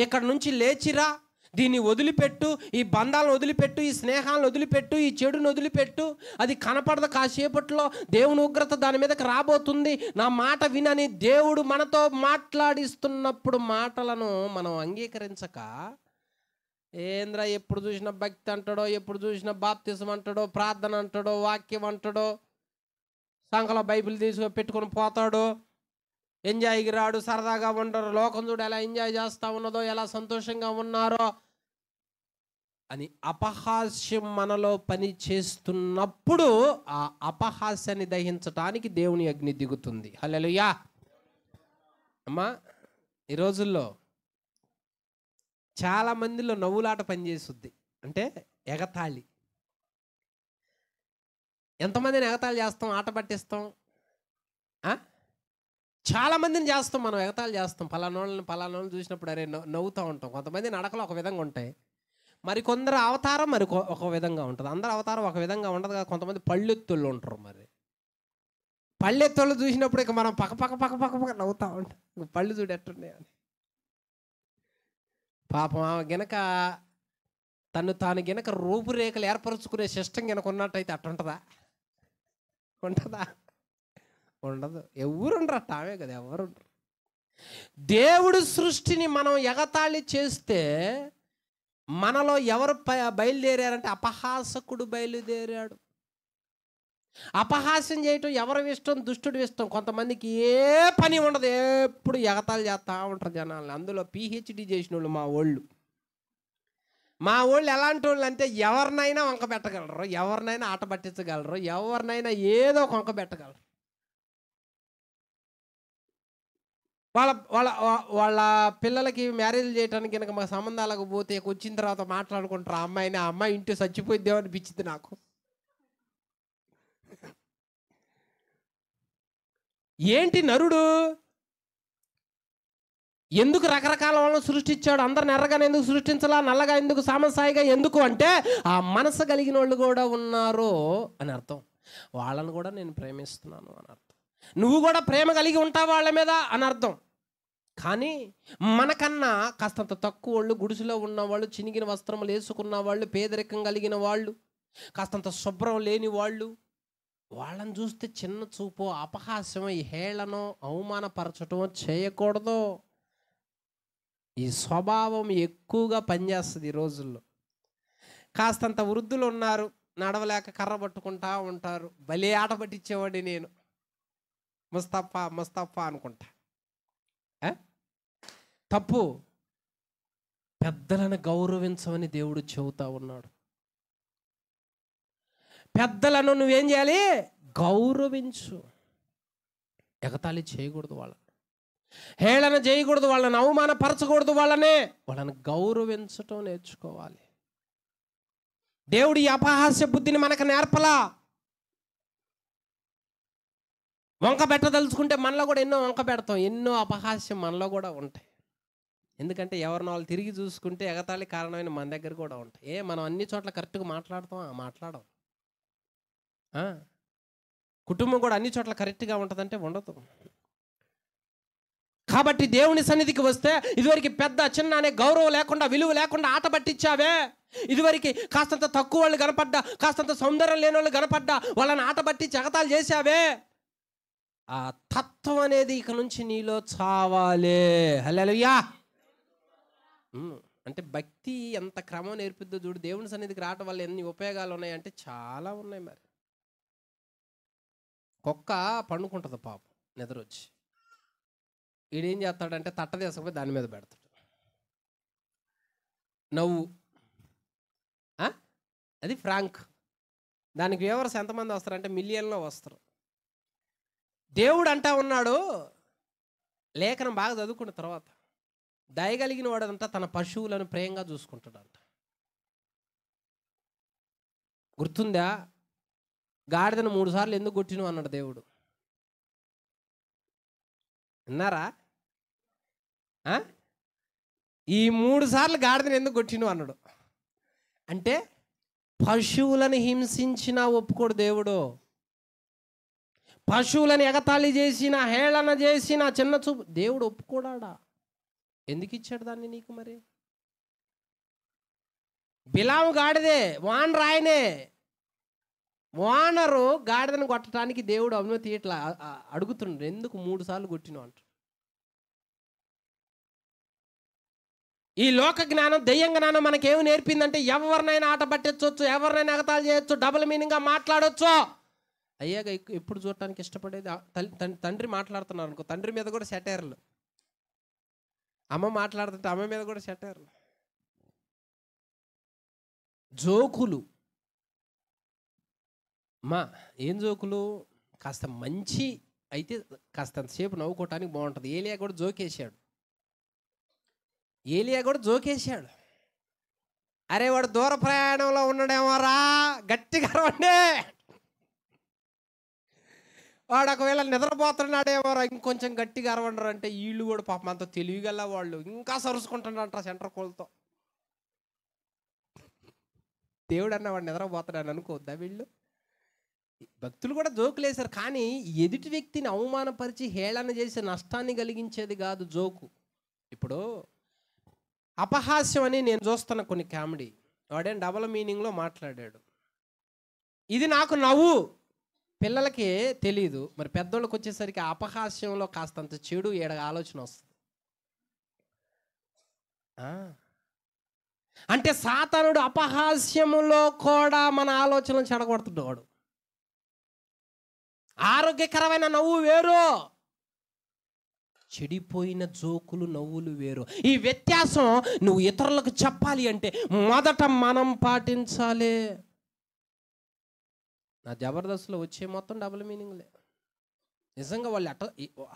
ఇక్కడ నుంచి లేచిరా, దీన్ని వదిలిపెట్టు, ఈ బంధాలను వదిలిపెట్టు, ఈ స్నేహాలను వదిలిపెట్టు, ఈ చెడును వదిలిపెట్టు, అది కనపడదు, కాసేపట్లో దేవుని ఉగ్రత దాని మీదకి రాబోతుంది, నా మాట వినని దేవుడు మనతో మాట్లాడిస్తున్నప్పుడు మాటలను మనం అంగీకరించక, ఏంద్రా ఎప్పుడు చూసిన భక్తి అంటాడో, ఎప్పుడు చూసిన బాప్తిజం అంటాడో, ప్రార్థన అంటాడో, వాక్యం అంటాడో, సంకల బైబిల్ తీసుకొని పెట్టుకొని పోతాడు, ఎంజాయ్కి రాడు, సరదాగా ఉండరు, లోకం చూడు ఎలా ఎంజాయ్ చేస్తూ ఉన్నదో, ఎలా సంతోషంగా ఉన్నారో అని అపహాస్యం మనలో పని చేస్తున్నప్పుడు ఆ అపహాస్యాన్ని దహించటానికి దేవుని అగ్ని దిగుతుంది. హల్లెలూయా. అమ్మా, ఈ రోజుల్లో చాలా మందిలో నవ్వులాట పనిచేస్తుంది, అంటే ఎగతాళి. ఎంతమందిని ఎగతాళి చేస్తాం, ఆట పట్టిస్తాం. చాలా మందిని చేస్తాం, మనం ఎగతాళి చేస్తాం. పలానోళ్ళని చూసినప్పుడు అరే నవ్వుతూ ఉంటాం. కొంతమంది నడకలు ఒక విధంగా ఉంటాయి, మరి కొందరు అవతారం మరి ఒక విధంగా ఉంటుంది. అందరు అవతారం ఒక విధంగా ఉండదు కదా. కొంతమంది పళ్ళెత్తుళ్ళు ఉంటారు. మరి పళ్ళెత్తుళ్ళు చూసినప్పుడు ఇక మనం పక్క పక్క పక్క పక్క పక్క నవ్వుతూ ఉంటాం, పళ్ళు చూడు ఎట్టున్నాయి అని. పాపం ఆమె గనక తాను గనక రూపురేఖలు ఏర్పరచుకునే సిస్టమ్ గనక ఉన్నట్టయితే అట్టుంటుందా? ఉంటుందా? ఉండదు. ఎవరుండరు, ఆమె కదా, ఎవరుండరు. దేవుడు సృష్టిని మనం ఎగతాళి చేస్తే మనలో ఎవరు బయలుదేరారంటే అపహాసకుడు బయలుదేరాడు. అపహాస్యం చేయటం ఎవరి ఇష్టం? దుష్టుడు ఇష్టం. కొంతమందికి ఏ పని ఉండదు, ఎప్పుడు ఎగతాళి చేస్తూ ఉంటారు జనాల్ని. అందులో PhD చేసిన వాళ్ళు మా వాళ్ళు ఎలాంటి వాళ్ళు అంటే ఎవరినైనా వంక పెట్టగలరు, ఎవరినైనా ఆట పట్టించగలరు, ఎవరినైనా ఏదో ఒక వంక పెట్టగలరు. వాళ్ళ వాళ్ళ వాళ్ళ పిల్లలకి మ్యారేజ్ చేయడానికి కనుక మా సంబంధాలకు పోతే వచ్చిన తర్వాత మాట్లాడుకుంటారు ఆ అమ్మాయిని. ఆ అమ్మాయి ఇంటి చచ్చిపోయిద్దేమో అనిపించింది నాకు. ఏంటి నరుడు ఎందుకు రకరకాల వాళ్ళని సృష్టించాడు? అందరిని ఎర్రగానే ఎందుకు సృష్టించాలా, నల్లగా ఎందుకు, సామసాయిగా ఎందుకు అంటే ఆ మనసు కలిగిన వాళ్ళు కూడా ఉన్నారు అని అర్థం. వాళ్ళని కూడా నేను ప్రేమిస్తున్నాను అని అర్థం. నువ్వు కూడా ప్రేమ కలిగి ఉంటావు వాళ్ళ మీద అని అర్థం. కానీ మనకన్నా కాస్తంత తక్కువ వాళ్ళు, గుడిసెలో ఉన్నవాళ్ళు, చినిగిన వస్త్రములు వేసుకున్న వాళ్ళు, పేదరికం కలిగిన వాళ్ళు, కాస్తంత శుభ్రం లేని వాళ్ళు, వాళ్ళని చూస్తే చిన్న చూపు, అపహాస్యం, హేళనో, అవమానపరచటమో చేయకూడదు. ఈ స్వభావం ఎక్కువగా పనిచేస్తుంది ఈ రోజుల్లో. కాస్తంత వృద్ధులు ఉన్నారు, నడవలేక కర్ర పట్టుకుంటా ఉంటారు. భలే ఆట పట్టించేవాడిని నేను, ముస్తఫా అనుకుంటా. తప్పు. పెద్దలను గౌరవించమని దేవుడు చెబుతా ఉన్నాడు. పెద్దలను నువ్వేం చేయాలి? గౌరవించు. ఎగతాళి చేయకూడదు, వాళ్ళని హేళన చేయకూడదు, వాళ్ళని అవమానపరచకూడదు, వాళ్ళని గౌరవించటం నేర్చుకోవాలి. దేవుడు ఈ అపహాస్య బుద్ధిని మనకు నేర్పలా. వంక పెట్టదలుచుకుంటే మనలో కూడా ఎన్నో వంక పెడతాం, ఎన్నో అపహాస్యం మనలో కూడా ఉంటాయి. ఎందుకంటే ఎవరిని వాళ్ళు తిరిగి చూసుకుంటే ఎగతాళి కారణమైన మన దగ్గర కూడా ఉంటాయి. మనం అన్ని చోట్ల కరెక్ట్గా మాట్లాడం. కుటుంబం కూడా అన్ని చోట్ల కరెక్ట్గా ఉంటుందంటే ఉండదు. కాబట్టి దేవుని సన్నిధికి వస్తే ఇదివరకు పెద్ద చిన్న అనే గౌరవం లేకుండా, విలువ లేకుండా ఆట పట్టించావే. ఇదివరకు కాస్తంత తక్కువ వాళ్ళు కనపడ్డా, కాస్తంత సౌందర్యం లేని వాళ్ళు కనపడ్డా, వాళ్ళని ఆట పట్టించి ఎగతాళి చేశావే. ఆ తత్వం అనేది ఇక నుంచి నీలో చావాలే. హల్లెలూయా. అంటే భక్తి ఎంత క్రమం నేర్పిద్దో చూడు. దేవుని సన్నిధికి రావటం వల్ల ఎన్ని ఉపయోగాలు ఉన్నాయంటే చాలా ఉన్నాయి. మరి కుక్క పండుకుంటుంది పాపం, నిద్రొచ్చి. వీడేం చేస్తాడంటే తట్ట తీసుకుపోయి దాని మీద పెడతాడు. నవ్వు, అది ఫ్రాంక్. దానికి వ్యూవర్స్ ఎంతమంది వస్తారంటే మిలియన్లో వస్తారు. దేవుడు అంటా ఉన్నాడు, లేఖనం బాగా చదువుకున్న తర్వాత, దయగలిగిన వాడంట తన పశువులను ప్రేమగా చూసుకుంటాడంట. గుర్తుందా? గాడిదను 3 సార్లు ఎందుకు కొట్టిను అన్నాడు దేవుడు. విన్నారా? ఈ 3 సార్లు గాడిదని ఎందుకు కొట్టిను అన్నాడు. అంటే పశువులను హింసించినా ఒప్పుకోడు దేవుడు. పశువులను ఎగతాళి చేసిన, హేళన చేసిన, చిన్న చూపు దేవుడు ఒప్పుకోడా? ఎందుకు ఇచ్చాడు దాన్ని నీకు? మరి బిలాము గాడిదే, వానరు ఆయనే. వానరు గాడిదను కొట్టడానికి దేవుడు అనుమతి ఇట్లా అడుగుతుండ్రు, ఎందుకు 3 సార్లు కొట్టిను అంట. ఈ లోక జ్ఞానం, దెయ్యం జ్ఞానం మనకేమి నేర్పిందంటే ఎవరినైనా ఆట పట్టించవచ్చు, ఎవరినైనా ఎగతాళి చేయొచ్చు, డబుల్ మీనింగ్గా మాట్లాడవచ్చు. అయ్యాక ఎప్పుడు చూడటానికి ఇష్టపడేది తండ్రి మాట్లాడుతున్నారు అనుకో, తండ్రి మీద కూడా సెటైర్లు. అమ్మ మాట్లాడుతుంటే అమ్మ మీద కూడా సెటైర్లు, జోకులు. అమ్మా ఏం జోకులు? కాస్త మంచి అయితే కాస్తంతసేపు నవ్వుకోవటానికి బాగుంటుంది. ఏలియా కూడా జోకేశాడు. అరే వాడు దూర ప్రయాణంలో ఉన్నాడేమోరా, గట్టిగా అరవండి. వాడు ఒకవేళ నిద్రపోతున్నాడేమోరా, ఇంకొంచెం గట్టిగా అరవండరు అంటే వీళ్ళు కూడా పాపం అంత తెలివిగల వాళ్ళు ఇంకా సరుసుకుంటున్నారంట సెంటర్ కోల్తో. దేవుడు అన్న వాడు నిద్రపోతున్నాడు అనుకోవద్దా? వీళ్ళు భక్తులు కూడా జోకులు వేశారు, కానీ ఎదుటి వ్యక్తిని అవమానపరిచి హేళన చేసి నష్టాన్ని కలిగించేది కాదు జోకు. ఇప్పుడు అపహాస్యం అని నేను చూస్తున్న కొన్ని కామెడీ, వాడేం డబల్ మీనింగ్లో మాట్లాడాడు, ఇది నాకు నవ్వు. పిల్లలకి తెలీదు, మరి పెద్దోళ్ళకి వచ్చేసరికి అపహాస్యంలో కాస్తంత చెడు ఆలోచన వస్తుంది. అంటే సాతానుడు అపహాస్యములో కూడా మన ఆలోచనలు చెడగొడుతున్నాడు. ఆరోగ్యకరమైన నవ్వు వేరు, చెడిపోయిన జోకులు నవ్వులు వేరు. ఈ వ్యత్యాసం నువ్వు ఇతరులకు చెప్పాలి అంటే మొదట మనం పాటించాలి. నా జబర్దస్త్లో వచ్చే మొత్తం డబుల్ మీనింగ్లే. నిజంగా వాళ్ళు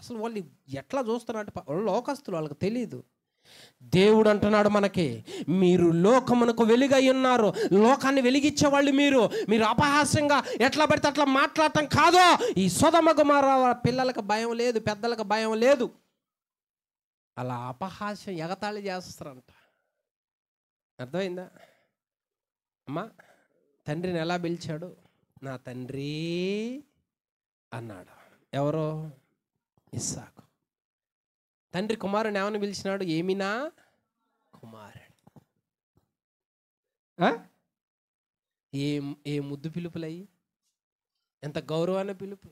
అసలు వాళ్ళు ఎట్లా చూస్తున్నట్టు వాళ్ళు లోకస్తులు, వాళ్ళకి తెలీదు. దేవుడు అంటున్నాడు మనకి, మీరు లోకమునకు వెలుగై ఉన్నారు, లోకాన్ని వెలిగించే వాళ్ళు మీరు అపహాస్యంగా ఎట్లా పడితే అట్లా మాట్లాడటం కాదు. ఈ సొదొమ గొమొర్రా పిల్లలకు భయం లేదు, పెద్దలకు భయం లేదు, అలా అపహాస్యం ఎగతాళి చేస్తారంట. అర్థమైందా అమ్మా? తండ్రిని ఎలా పిలిచాడు? నా తండ్రి అన్నాడు. ఎవరో? ఇస్సాకు. తండ్రి కుమారుని ఏమని పిలిచినాడు? ఏమినా కుమారుడు. ఏ ముద్దు పిలుపులయ్యి, ఎంత గౌరవాన్ని పిలుపు.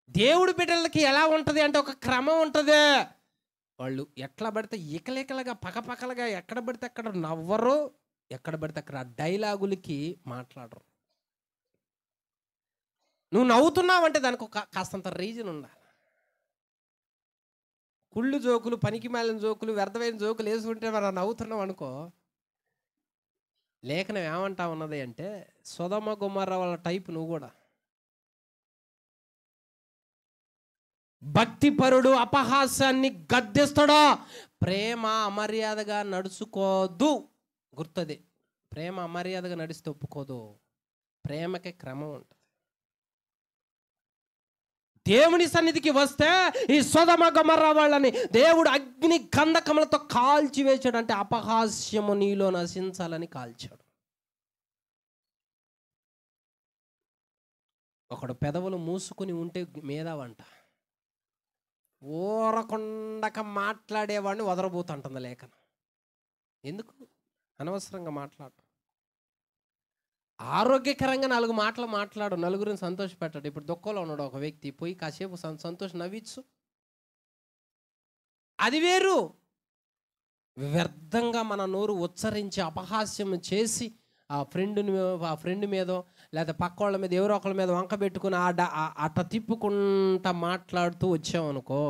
దేవుడు బిడ్డలకి ఎలా ఉంటుంది అంటే ఒక క్రమం ఉంటుంది. వాళ్ళు ఎట్లా పడితే ఈకలేకలుగా పకపకలుగా ఎక్కడ పడితే అక్కడ నవ్వరు, ఎక్కడ పడితే అక్కడ డైలాగులకి మాట్లాడరు. నువ్వు నవ్వుతున్నావు అంటే దానికి ఒక కాస్తంత రీజన్ ఉండాలి. కుళ్ళు జోకులు, పనికి మాలిన జోకులు, వ్యర్థమైన జోకులు వేసుకుంటే మనం నవ్వుతున్నాం అనుకో, లేఖనం ఏమంటా ఉన్నది అంటే సొదొమ గొమొర్రా వాళ్ళ టైప్ నువ్వు కూడా. భక్తిపరుడు అపహాస్యాన్ని గద్దిస్తాడో, ప్రేమ అమర్యాదగా నడుచుకోదు. గుర్తుంది, ప్రేమ అమర్యాదగా నడిస్తే ఒప్పుకోదు. ప్రేమకి క్రమం ఉంటుంది. దేవుని సన్నిధికి వస్తే ఈ సొదొమ గొమొర్రా వాళ్ళని దేవుడు అగ్ని గంధకములతో కాల్చి వేశాడు. అంటే అపహాస్యము నీలో నశించాలని కాల్చాడు. ఒకడు పెదవులు మూసుకుని ఉంటే మేధావంట, ఊరకుండక మాట్లాడేవాడిని వదరబోతుంటుంది లేఖనం. ఎందుకు అనవసరంగా మాట్లాడు? ఆరోగ్యకరంగా 4 మాటలు మాట్లాడు, నలుగురిని సంతోషపెట్టాడు. ఇప్పుడు దుఃఖంలో ఉన్నాడు ఒక వ్యక్తి, పోయి కాసేపు సంతోషం నవ్వించు, అది వేరు. వ్యర్థంగా మన నోరు ఉచ్చరించి అపహాస్యం చేసి ఆ ఫ్రెండ్ మీదో లేదా పక్క వాళ్ళ మీద ఎవరో ఒకళ్ళ మీద వంక పెట్టుకుని అట్ట తిప్పుకుంటా మాట్లాడుతూ వచ్చామనుకో,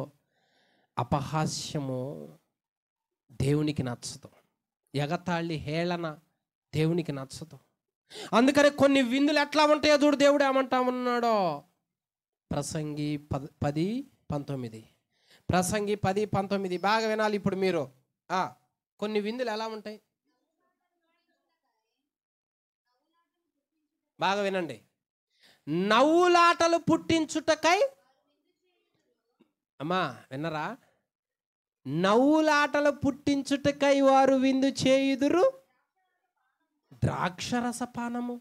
అపహాస్యము దేవునికి నచ్చదు. ఎగతాళి హేళన దేవునికి నచ్చదు. అందుకని కొన్ని విందులు ఎట్లా ఉంటాయో చూడు, దేవుడు ఏమంటా ఉన్నాడో. ప్రసంగి 10:19, ప్రసంగి 10:19 బాగా వినాలి ఇప్పుడు మీరు. కొన్ని విందులు ఎలా ఉంటాయి బాగా వినండి. నవ్వులాటలు పుట్టించుటకై, అమ్మా విన్నరా? నవ్వులాటలు పుట్టించుటకై వారు విందు చేయుదురు ద్రాక్షరసపానము.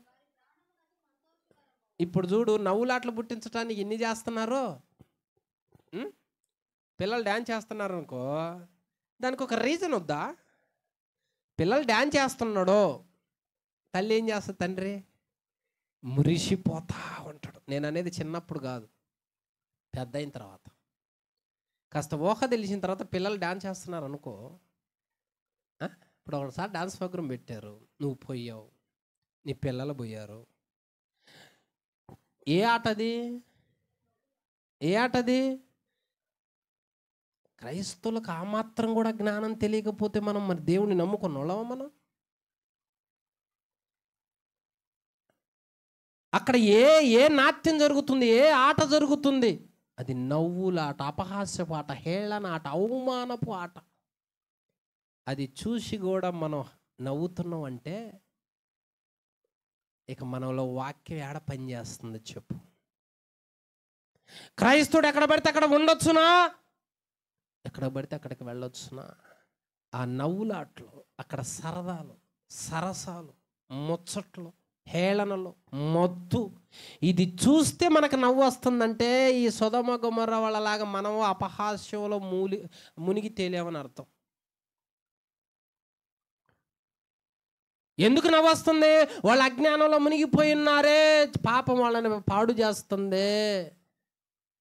ఇప్పుడు చూడు, నవ్వులాటలు పుట్టించడానికి ఎన్ని చేస్తున్నారో. పిల్లలు డ్యాన్స్ చేస్తున్నారు అనుకో, దానికి ఒక రీజన్ వద్దా? పిల్లలు డ్యాన్స్ చేస్తున్నాడు, తల్లి ఏం చేస్తుంది? తండ్రి మురిసిపోతా ఉంటాడు. నేను అనేది చిన్నప్పుడు కాదు, పెద్ద అయిన తర్వాత. కాస్త ఊహ తెలిసిన తర్వాత పిల్లలు డ్యాన్స్ చేస్తున్నారు అనుకో. ఇప్పుడు ఒకసారి డ్యాన్స్ ప్రోగ్రాం పెట్టారు, నువ్వు పోయావు, నీ పిల్లలు పోయారు. ఏ ఆటది? ఏ ఆటది? క్రైస్తవులకు ఆ మాత్రం కూడా జ్ఞానం తెలియకపోతే మనం మరి దేవుని నమ్ముకున్న వాళ్ళమా మనం? అక్కడ ఏ నాట్యం జరుగుతుంది, ఏ ఆట జరుగుతుంది? అది నవ్వులాట, అపహాస్యపు ఆట, హేళన ఆట, అవమానపు ఆట. అది చూసి కూడా మనం నవ్వుతున్నాం అంటే ఇక మనలో వాక్యం ఏడ పని చేస్తుంది చెప్పు? క్రైస్తవుడు ఎక్కడ పడితే అక్కడ ఉండొచ్చునా? ఎక్కడ పడితే అక్కడికి వెళ్ళొచ్చునా? ఆ నవ్వులాట్లు, అక్కడ సరదాలు, సరసాలు, ముచ్చట్లు, హేళనలు, మొద్దు, ఇది చూస్తే మనకు నవ్వు వస్తుందంటే ఈ సొదొమ గొమొర్రా వాళ్ళలాగా మనము అపహాస్యంలో మునిగి తేలేమని అర్థం. ఎందుకు నవ్వు వస్తుంది? వాళ్ళ అజ్ఞానంలో మునిగిపోయి ఉన్నారే, పాపం వాళ్ళని పాడు చేస్తుంది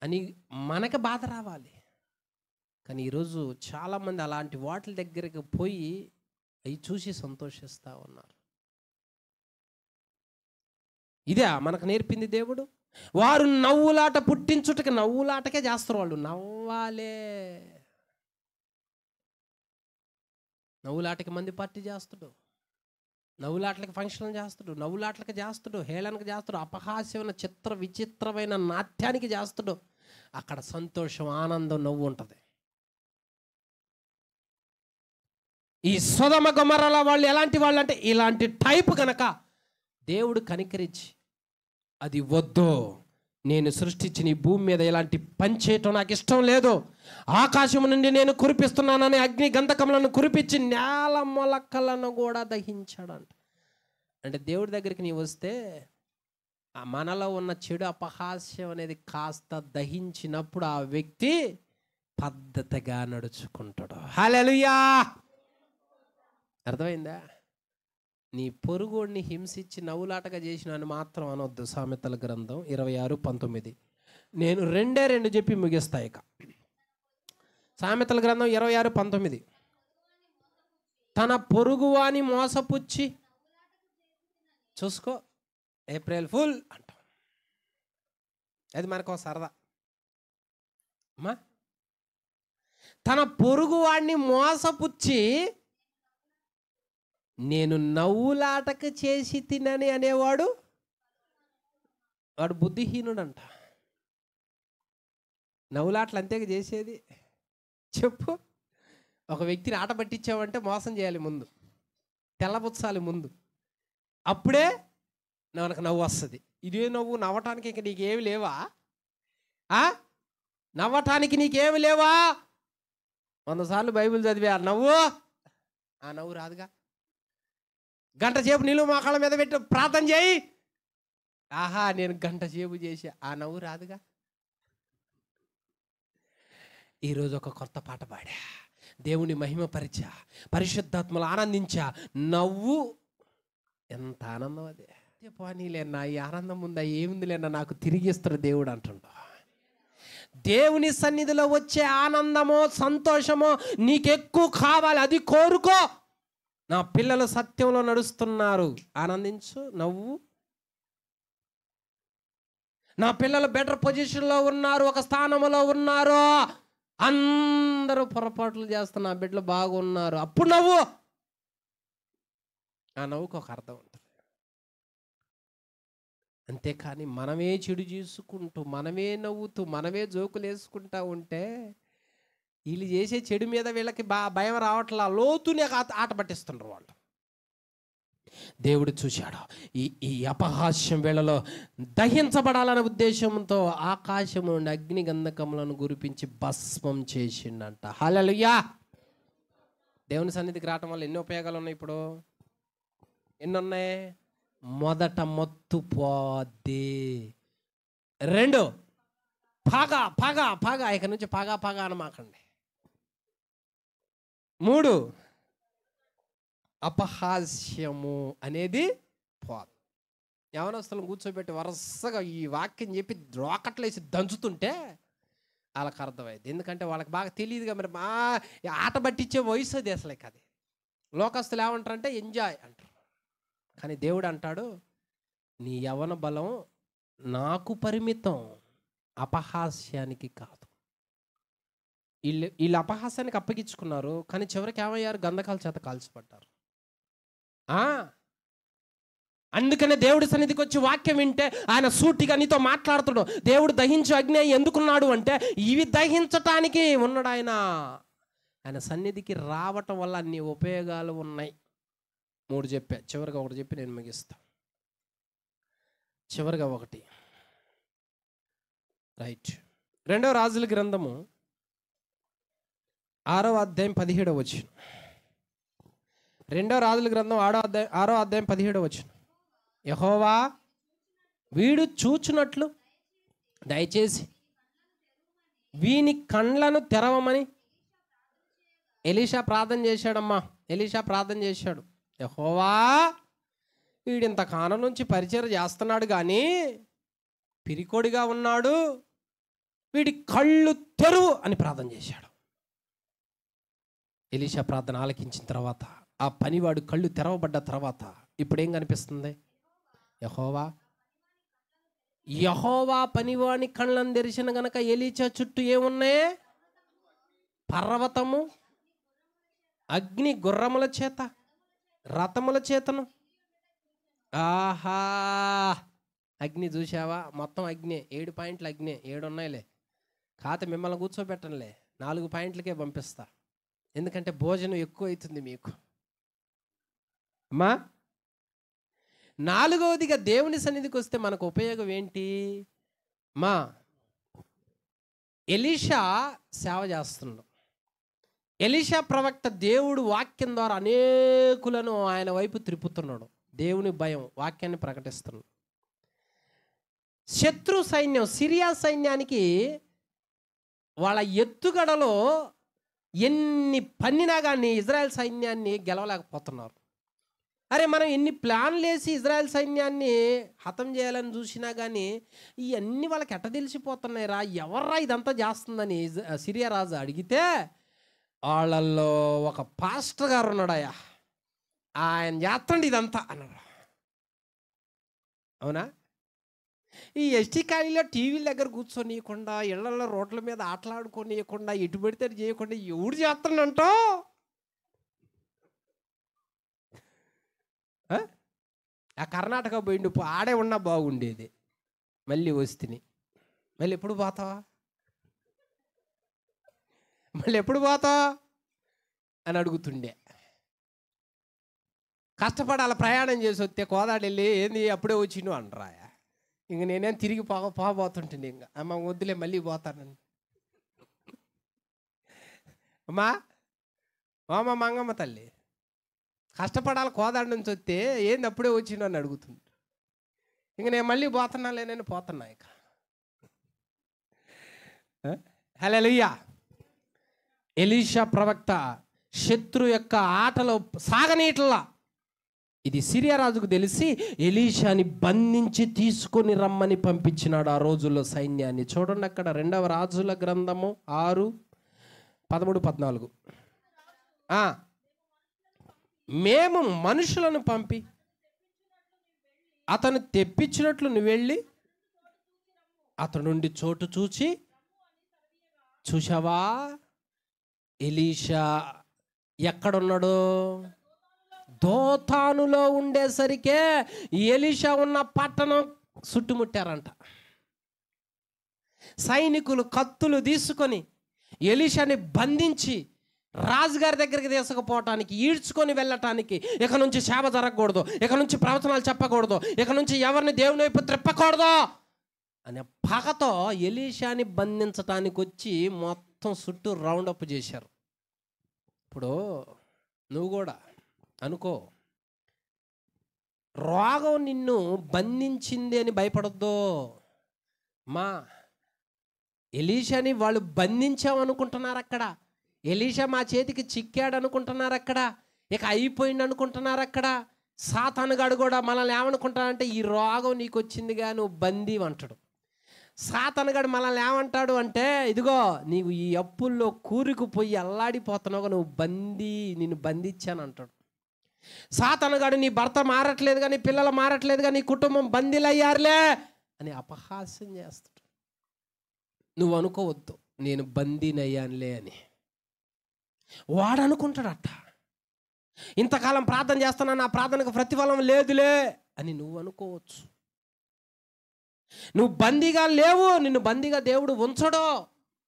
అని మనకి బాధ రావాలి. కానీ ఈరోజు చాలామంది అలాంటి వాటి దగ్గరికి పోయి అవి చూసి సంతోషిస్తూ ఉన్నారు. ఇదే మనకు నేర్పింది దేవుడు. వారు నవ్వులాట పుట్టించుటకి, నవ్వులాటకే చేస్తారు వాళ్ళు. నవ్వాలే, నవ్వులాటకి మంది పార్టీ చేస్తాడు, నవ్వులాటలకి ఫంక్షన్లు చేస్తాడు, నవ్వులాటలకి చేస్తాడు, హేళనకి చేస్తాడు, అపహాస్యమైన చిత్ర విచిత్రమైన నాట్యానికి చేస్తాడు. అక్కడ సంతోషం, ఆనందం, నవ్వు ఉంటుంది. ఈ సొదొమ గొమొర్రా వాళ్ళు ఎలాంటి వాళ్ళు అంటే ఇలాంటి టైపు కనుక దేవుడు కనికరించి, అది వద్దు, నేను సృష్టించిన ఈ భూమి మీద ఇలాంటి పని చేయటం నాకు ఇష్టం లేదు, ఆకాశం నుండి నేను కురిపిస్తున్నానని అగ్ని గంధకములను కురిపించి నేల మొలకలను కూడా దహించాడంట. అంటే దేవుడి దగ్గరికి నీవు వస్తే మనలో ఉన్న చెడు అపహాస్యం అనేది కాస్త దహించినప్పుడు ఆ వ్యక్తి పద్ధతిగా నడుచుకుంటాడు. హల్లెలూయా! అర్థమైందా? నీ పొరుగుడిని హింసించి నవ్వులాటగా చేసినాను మాత్రం అనొద్దు. సామెతల గ్రంథం 26:19. నేను రెండు చెప్పి ముగిస్తా. ఇక సామెతల గ్రంథం 26:19. తన పొరుగువాని మోసపుచ్చి, చూసుకో, ఏప్రిల్ ఫుల్ అంటాం. అది మనకు సరదా అమ్మా. తన పొరుగువాడిని మోసపుచ్చి నేను నవ్వులాటకు చేసి తినని అనేవాడు వాడు బుద్ధిహీనుడంట. నవ్వులాటలు అంతేగా చేసేది. చెప్పు, ఒక వ్యక్తిని ఆట పట్టించావంటే మోసం చేయాలి ముందు, తెల్లబుచ్చాలి ముందు, అప్పుడే మనకు నవ్వు వస్తుంది. ఇదే నవ్వు, నవ్వటానికి ఇంక నీకేమి లేవా? నవ్వటానికి నీకేమి లేవా? 100 సార్లు బైబిల్ చదివా, నవ్వు, ఆ నవ్వు రాదుగా. గంట సేపు నీళ్ళు మోకాళ్ళ మీద పెట్టి ప్రార్థన చేయి, ఆహా నేను గంట సేపు చేసి, ఆ నవ్వు రాదుగా. ఈరోజు ఒక కొత్త పాట పాడా, దేవుని మహిమపరిచా, పరిశుద్ధాత్మలు ఆనందించా, నవ్వు ఎంత ఆనందం. అదే పోనీలేనా, ఈ ఆనందం ఉందా, ఏముందిలేనా, నాకు తిరిగి ఇస్తాడు దేవుడు అంటుంటా. దేవుని సన్నిధిలో వచ్చే ఆనందమో సంతోషమో నీకెక్కువ కావాలి, అది కోరుకో. నా పిల్లలు సత్యంలో నడుస్తున్నారు, ఆనందించు, నవ్వు. నా పిల్లలు బెటర్ పొజిషన్లో ఉన్నారు, ఒక స్థానంలో ఉన్నారు, అందరూ పొరపాట్లు చేస్తున్న నా బిడ్డలు బాగున్నారు, అప్పుడు నవ్వు. ఆ నవ్వుకు ఒక అర్థం ఉంటుంది. అంతేకాని మనమే చెడు చేసుకుంటూ, మనమే నవ్వుతూ, మనమే జోకులు వేసుకుంటా ఉంటే వీళ్ళు చేసే చెడు మీద వీళ్ళకి భయం రావట్లా, లోతుని ఆట పట్టిస్తున్నారు వాళ్ళు. దేవుడు చూశాడు. ఈ అపహాస్యం వేళలో దహించబడాలనే ఉద్దేశంతో ఆకాశం నుండి అగ్ని గంధకములను గురిపించి భస్మం చేసిండంట. హల్లెలూయా. దేవుని సన్నిధికి రావటం వల్ల ఎన్ని ఉపయోగాలు ఉన్నాయి. ఇప్పుడు ఎన్ని ఉన్నాయి? మొదట మత్తు పోద్ది. 2 పగ ఇక నుంచి పగ అనమాకండి. 3 అపహాస్యము అనేది పోదు. యవనస్తులను కూర్చోబెట్టి వరుసగా ఈ వాక్యం చెప్పి రోకట్లేసి దంచుతుంటే వాళ్ళకి అర్థమైంది. ఎందుకంటే వాళ్ళకి బాగా తెలియదుగా, మరి మా ఆట పట్టించే వయసు అది అసలే కాదు. లోకస్తులు ఏమంటారంటే ఎంజాయ్ అంటారు. కానీ దేవుడు అంటాడు, నీ యవన బలం నాకు పరిమితం, అపహాస్యానికి కాదు. వీళ్ళు అపహాస్యానికి అప్పగించుకున్నారు. కానీ చివరికి ఏమయ్యారు? గంధకాల చేత కాల్చిపడ్డారు. అందుకనే దేవుడి సన్నిధికి వచ్చి వాక్యం వింటే ఆయన సూటిగా నీతో మాట్లాడుతాడు. దేవుడు దహించు అగ్ని ఎందుకున్నాడు అంటే ఇవి దహించటానికి ఉన్నాడు ఆయన. ఆయన సన్నిధికి రావటం వల్ల అన్ని ఉపయోగాలు ఉన్నాయి. 3 చెప్పా, చివరిగా 1 చెప్పి నేను ముగిస్తా. చివరిగా 1 రైట్. 2వ రాజుల గ్రంథము 6వ అధ్యాయం 17వ వచనం. 2వ రాజుల గ్రంథం 6వ అధ్యాయం 17వ వచనం. యెహోవా వీడు చూచున్నట్లు దయచేసి వీని కండ్లను తెరవమని ఎలీషా ప్రార్థన చేశాడమ్మా. ఎలీషా ప్రార్థన చేశాడు. యెహోవా వీడింత కాలం నుంచి పరిచయం చేస్తున్నాడు కానీ పిరికోడిగా ఉన్నాడు, వీడి కళ్ళు తెరువు అని ప్రార్థన చేశాడు. ఎలీషా ప్రార్థన ఆలకించిన తర్వాత ఆ పనివాడు కళ్ళు తెరవబడ్డ తర్వాత ఇప్పుడు ఏం కనిపిస్తుంది? యెహోవా పనివాని కళ్ళను తెరిచిన గనక ఎలీషా చుట్టూ ఏమున్నాయి? పర్వతము, అగ్ని గుర్రముల చేత, రథముల చేతను. ఆహా, అగ్ని చూసావా? మొత్తం అగ్ని. 7 పాయింట్ల అగ్ని. 7 ఉన్నాయిలే. కాకపోతే మిమ్మల్ని కూర్చోబెట్టనులే, 4 పాయింట్లకే పంపిస్తా. ఎందుకంటే భోజనం ఎక్కువ అవుతుంది మీకు అమ్మా. 4వదిగా దేవుని సన్నిధికి వస్తే మనకు ఉపయోగం ఏంటి? మా ఎలీషా సేవ చేస్తున్నాడు. ఎలీషా ప్రవక్త దేవుడు వాక్యం ద్వారా అనేకులను ఆయన వైపు త్రిప్పుతున్నాడు. దేవుని భయం, వాక్యాన్ని ప్రకటిస్తున్నాడు. శత్రు సైన్యం, సిరియా సైన్యానికి వాళ్ళ ఎత్తుగడలో ఎన్ని పన్నినా కానీ ఇజ్రాయెల్ సైన్యాన్ని గెలవలేకపోతున్నారు. అరే, మనం ఎన్ని ప్లాన్లు వేసి ఇజ్రాయెల్ సైన్యాన్ని హతం చేయాలని చూసినా కానీ ఇవన్నీ వాళ్ళకి ఎట్ట తెలిసిపోతున్నాయి రా, ఎవర్రా ఇదంతా చేస్తుందని సిరియా రాజు అడిగితే వాళ్ళల్లో ఒక పాస్టర్ గారు ఉన్నాడయ్యా, ఆయన చేస్తండి ఇదంతా అన్నాడు. అవునా? ఈ ఎస్టీ కాలనీలో టీవీల దగ్గర కూర్చొనియకుండా, ఇళ్లలో రోడ్ల మీద ఆటలాడుకోనియకుండా, ఎటు పెడితే చేయకుండా ఎవడు చేస్తానంటో. ఆ కర్ణాటక పోయిండు, ఆడే ఉన్నా బాగుండేది. మళ్ళీ వస్తుంది. మళ్ళీ ఎప్పుడు పోతావా? మళ్ళీ ఎప్పుడు పోతావా అని అడుగుతుండే. కష్టపడాలి, ప్రయాణం చేసి వస్తే కోదాడు వెళ్ళి ఏంది అప్పుడే వచ్చిను అనరాయ. ఇంక నేనేం తిరిగి పోతుంటుంది. ఇంకా అమ్మ వద్దులే మళ్ళీ పోతానని. అమ్మా మామ మంగమ్మ తల్లి, కష్టపడాలి, కోదాడు నుంచి వస్తే ఏంది అప్పుడే వచ్చిను అని అడుగుతుంది. ఇంక నేను మళ్ళీ పోతున్నాలే, నేను పోతున్నా ఇక. హల్లెలూయా. ఎలీషా ప్రవక్త శత్రు యొక్క ఆటలో సాగనీట్లా. ఇది సిరియా రాజుకు తెలిసి ఎలీషాని బంధించి తీసుకొని రమ్మని పంపించినాడు ఆ రోజుల్లో సైన్యాన్ని. చూడండి అక్కడ 2వ రాజుల గ్రంథము 6:13-14. మేము మనుషులను పంపి అతను తెప్పించినట్లు నువ్వు వెళ్ళి అతను నుండి చోటు చూసావా? ఎలీషా ఎక్కడున్నాడు? దోతానులో ఉండేసరికే ఎలీషా ఉన్న పట్టణం చుట్టుముట్టారంట. సైనికులు కత్తులు తీసుకొని ఎలీషాని బంధించి రాజుగారి దగ్గరికి తీసుకుపోవటానికి, ఈడ్చుకొని వెళ్ళటానికి, ఇక నుంచి సేవ జరగకూడదు, ఇక నుంచి ప్రవచనాలు చెప్పకూడదు, ఇక నుంచి ఎవరిని దేవుని వైపు త్రిప్పకూడదు అనే పగతో ఎలీషాని బంధించటానికి వచ్చి మొత్తం చుట్టూ రౌండప్ చేశారు. ఇప్పుడు నువ్వు కూడా అనుకో, రోగం నిన్ను బంధించింది అని భయపడొద్దు. మా ఎలీషాని వాళ్ళు బంధించామనుకుంటున్నారు అక్కడ, ఎలీషా మా చేతికి చిక్కాడు అనుకుంటున్నారు అక్కడ, ఇక అయిపోయింది అనుకుంటున్నారు అక్కడ. సాతానుగాడు కూడా మనల్ని ఏమనుకుంటాడంటే, ఈ రోగం నీకు వచ్చిందిగా, నువ్వు బందీ అంటాడు. సాతానుగాడు మనల్ని ఏమంటాడు అంటే, ఇదిగో నీవు ఈ అప్పుల్లో కూరుకుపోయి అల్లాడిపోతున్నావు, నువ్వు బందీ, నిన్ను బంధించాను అంటాడు. సాతానుగాడు నీ భర్త మారట్లేదుగా, నీ పిల్లలు మారట్లేదుగా, నీ కుటుంబం బందీలయ్యారులే అని అపహాస్యం చేస్తాడు. నువ్వు అనుకోవద్దు నేను బందీనయ్యానులే అని. వాడు అనుకుంటాడట, ఇంతకాలం ప్రార్థన చేస్తున్నా, నా ప్రార్థనకు ప్రతిఫలం లేదులే అని నువ్వు అనుకోవచ్చు. నువ్వు బందీగా లేవు, నిన్ను బందీగా దేవుడు ఉంచడో.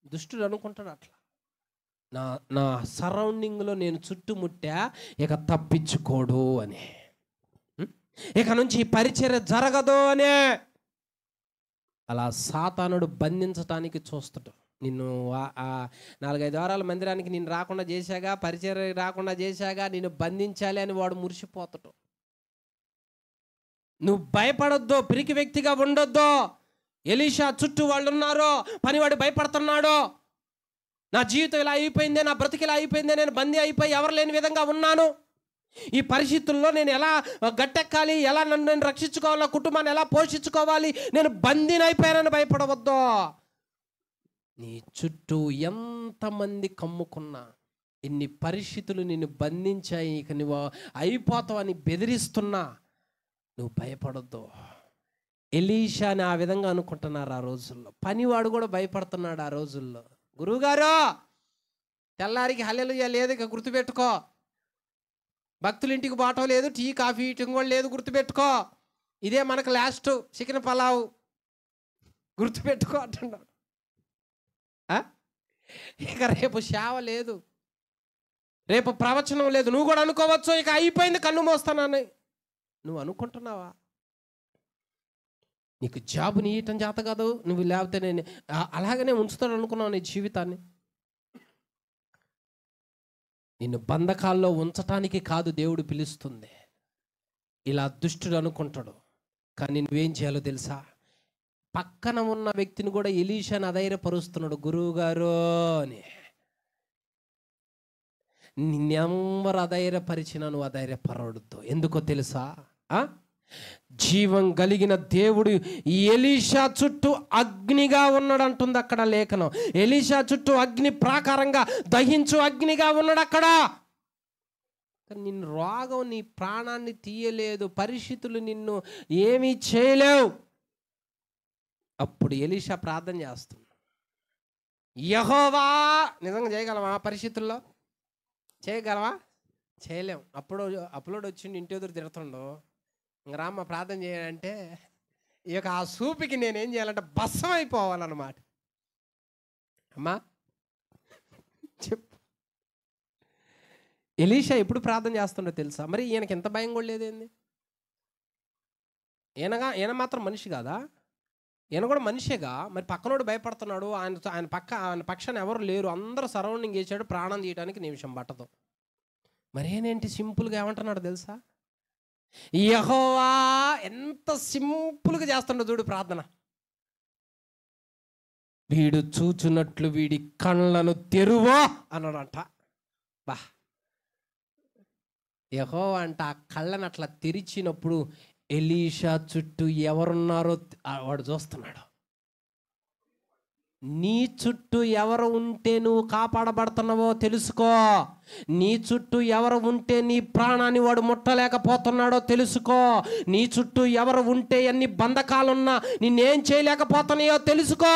దుష్టుడు అనుకుంటాడు అట్లా, నా సరౌండింగ్లో నేను చుట్టుముట్టా, ఇక తప్పించుకోడు అని, ఇక నుంచి ఈ పరిచర్య జరగదు అనే. అలా సాతానుడు బంధించటానికి చూస్తాడు. నిన్ను 4-5 వారాల మందిరానికి నేను రాకుండా చేశాగా, పరిచర్య రాకుండా చేశాగా, నిన్ను బంధించాలి అని వాడు మురిసిపోతాడు. నువ్వు భయపడొద్దు, పిరికి వ్యక్తిగా ఉండొద్దు. ఎలీషా చుట్టూ వాళ్ళు ఉన్నారు, పనివాడు భయపడుతున్నాడు. నా జీవితం ఇలా అయిపోయిందే, నా బ్రతికి ఇలా అయిపోయిందే, నేను బందీ అయిపోయి ఎవరు లేని విధంగా ఉన్నాను. ఈ పరిస్థితుల్లో నేను ఎలా గట్టెక్కాలి, ఎలా నన్ను నేను రక్షించుకోవాలి, నా కుటుంబాన్ని ఎలా పోషించుకోవాలి, నేను బందీని అయిపోయానని భయపడవద్దు. నీ చుట్టూ ఎంతమంది కమ్ముకున్నా, ఇన్ని పరిస్థితులు నిన్ను బంధించాయి, ఇక నువ్వు అయిపోతావని బెదిరిస్తున్నా, నువ్వు భయపడొద్దు. ఎలీషాని ఆ విధంగా అనుకుంటున్నారు ఆ రోజుల్లో. పనివాడు కూడా భయపడుతున్నాడు ఆ రోజుల్లో. గురువుగారు తెల్లారికి హల్లెలూయా లేదు, ఇక గుర్తుపెట్టుకో. భక్తుల ఇంటికి పోవటం లేదు, టీ కాఫీ ఇయటం కూడా లేదు, గుర్తుపెట్టుకో. ఇదే మనకు లాస్ట్ చికెన్ పలావ్, గుర్తుపెట్టుకో అంటున్నాడు. ఇక రేపు సేవ లేదు, రేపు ప్రవచనం లేదు. నువ్వు కూడా అనుకోవచ్చు, ఇక అయిపోయింది, కన్ను మోస్తానని. నువ్వు అనుకుంటున్నావా? నీకు జాబుని ఇయటం చేత కాదు, నువ్వు లేకపోతే నేను అలాగనే ఉంచుతాడు అనుకున్నావు నీ జీవితాన్ని. నిన్ను బంధకాల్లో ఉంచటానికి కాదు దేవుడు పిలుస్తుంది. ఇలా దుష్టుడు అనుకుంటాడు. కానీ నువ్వేం చేయాలో తెలుసా? పక్కన ఉన్న వ్యక్తిని కూడా ఎలీషాని అధైర్యపరుస్తున్నాడు, గురువు గారు అని. నిన్నెవరు అధైర్యపరిచినా నువ్వు అధైర్యపరవద్దు. ఎందుకో తెలుసా? జీవం కలిగిన దేవుడు ఎలీషా చుట్టూ అగ్నిగా ఉన్నాడు అంటుంది అక్కడ లేఖనం. ఎలీషా చుట్టూ అగ్ని ప్రాకారంగా దహించు అగ్నిగా ఉన్నాడు అక్కడ. నిన్ను రోగం నీ ప్రాణాన్ని తీయలేదు, పరిస్థితులు నిన్ను ఏమీ చేయలేవు. అప్పుడు ఎలీషా ప్రార్థన చేస్తుంది, యెహోవా. నిజంగా చేయగలవా ఆ పరిస్థితుల్లో? చేయగలవా? చేయలేం. అప్లోడ్ వచ్చిండి ఇంటి ఎదురు తిడుతుండో, ఇంక రామ్మ ప్రార్థన చేయాలంటే ఇక ఆ సూపికి నేనేం చేయాలంటే భస్సం అయిపోవాలన్నమాట. అమ్మా చెప్పు. ఎలీషా ఎప్పుడు ప్రార్థన చేస్తుండో తెలుసా? మరి ఈయనకి ఎంత భయం కూడా లేదేంది? ఈయన మాత్రం మనిషి కాదా? ఈయన కూడా మనిషేగా. మరి పక్కనోడు భయపడుతున్నాడు, ఆయన పక్షాన ఎవరు లేరు, అందరూ సరౌండింగ్ చేశాడు, ప్రాణం తీయడానికి నిమిషం పట్టదు. మరి ఏంటి సింపుల్గా ఏమంటున్నాడు తెలుసా? యెహోవా. ఎంత సింపుల్గా చేస్తుండో చూడు ప్రార్థన. వీడు చూచున్నట్లు వీడి కళ్ళను తెరువో అన్నాడంట. బా, యెహోవా అంట ఆ కళ్ళను అట్లా తెరిచినప్పుడు ఎలీషా చుట్టూ ఎవరున్నారో వాడు చూస్తున్నాడు. నీ చుట్టూ ఎవరు ఉంటే నువ్వు కాపాడబడుతున్నావో తెలుసుకో. నీ చుట్టూ ఎవరు ఉంటే నీ ప్రాణాన్ని వాడు ముట్టలేకపోతున్నాడో తెలుసుకో. నీ చుట్టూ ఎవరు ఉంటే ఎన్ని బంధకాలున్నా నిన్నేం చేయలేకపోతున్నాయో తెలుసుకో.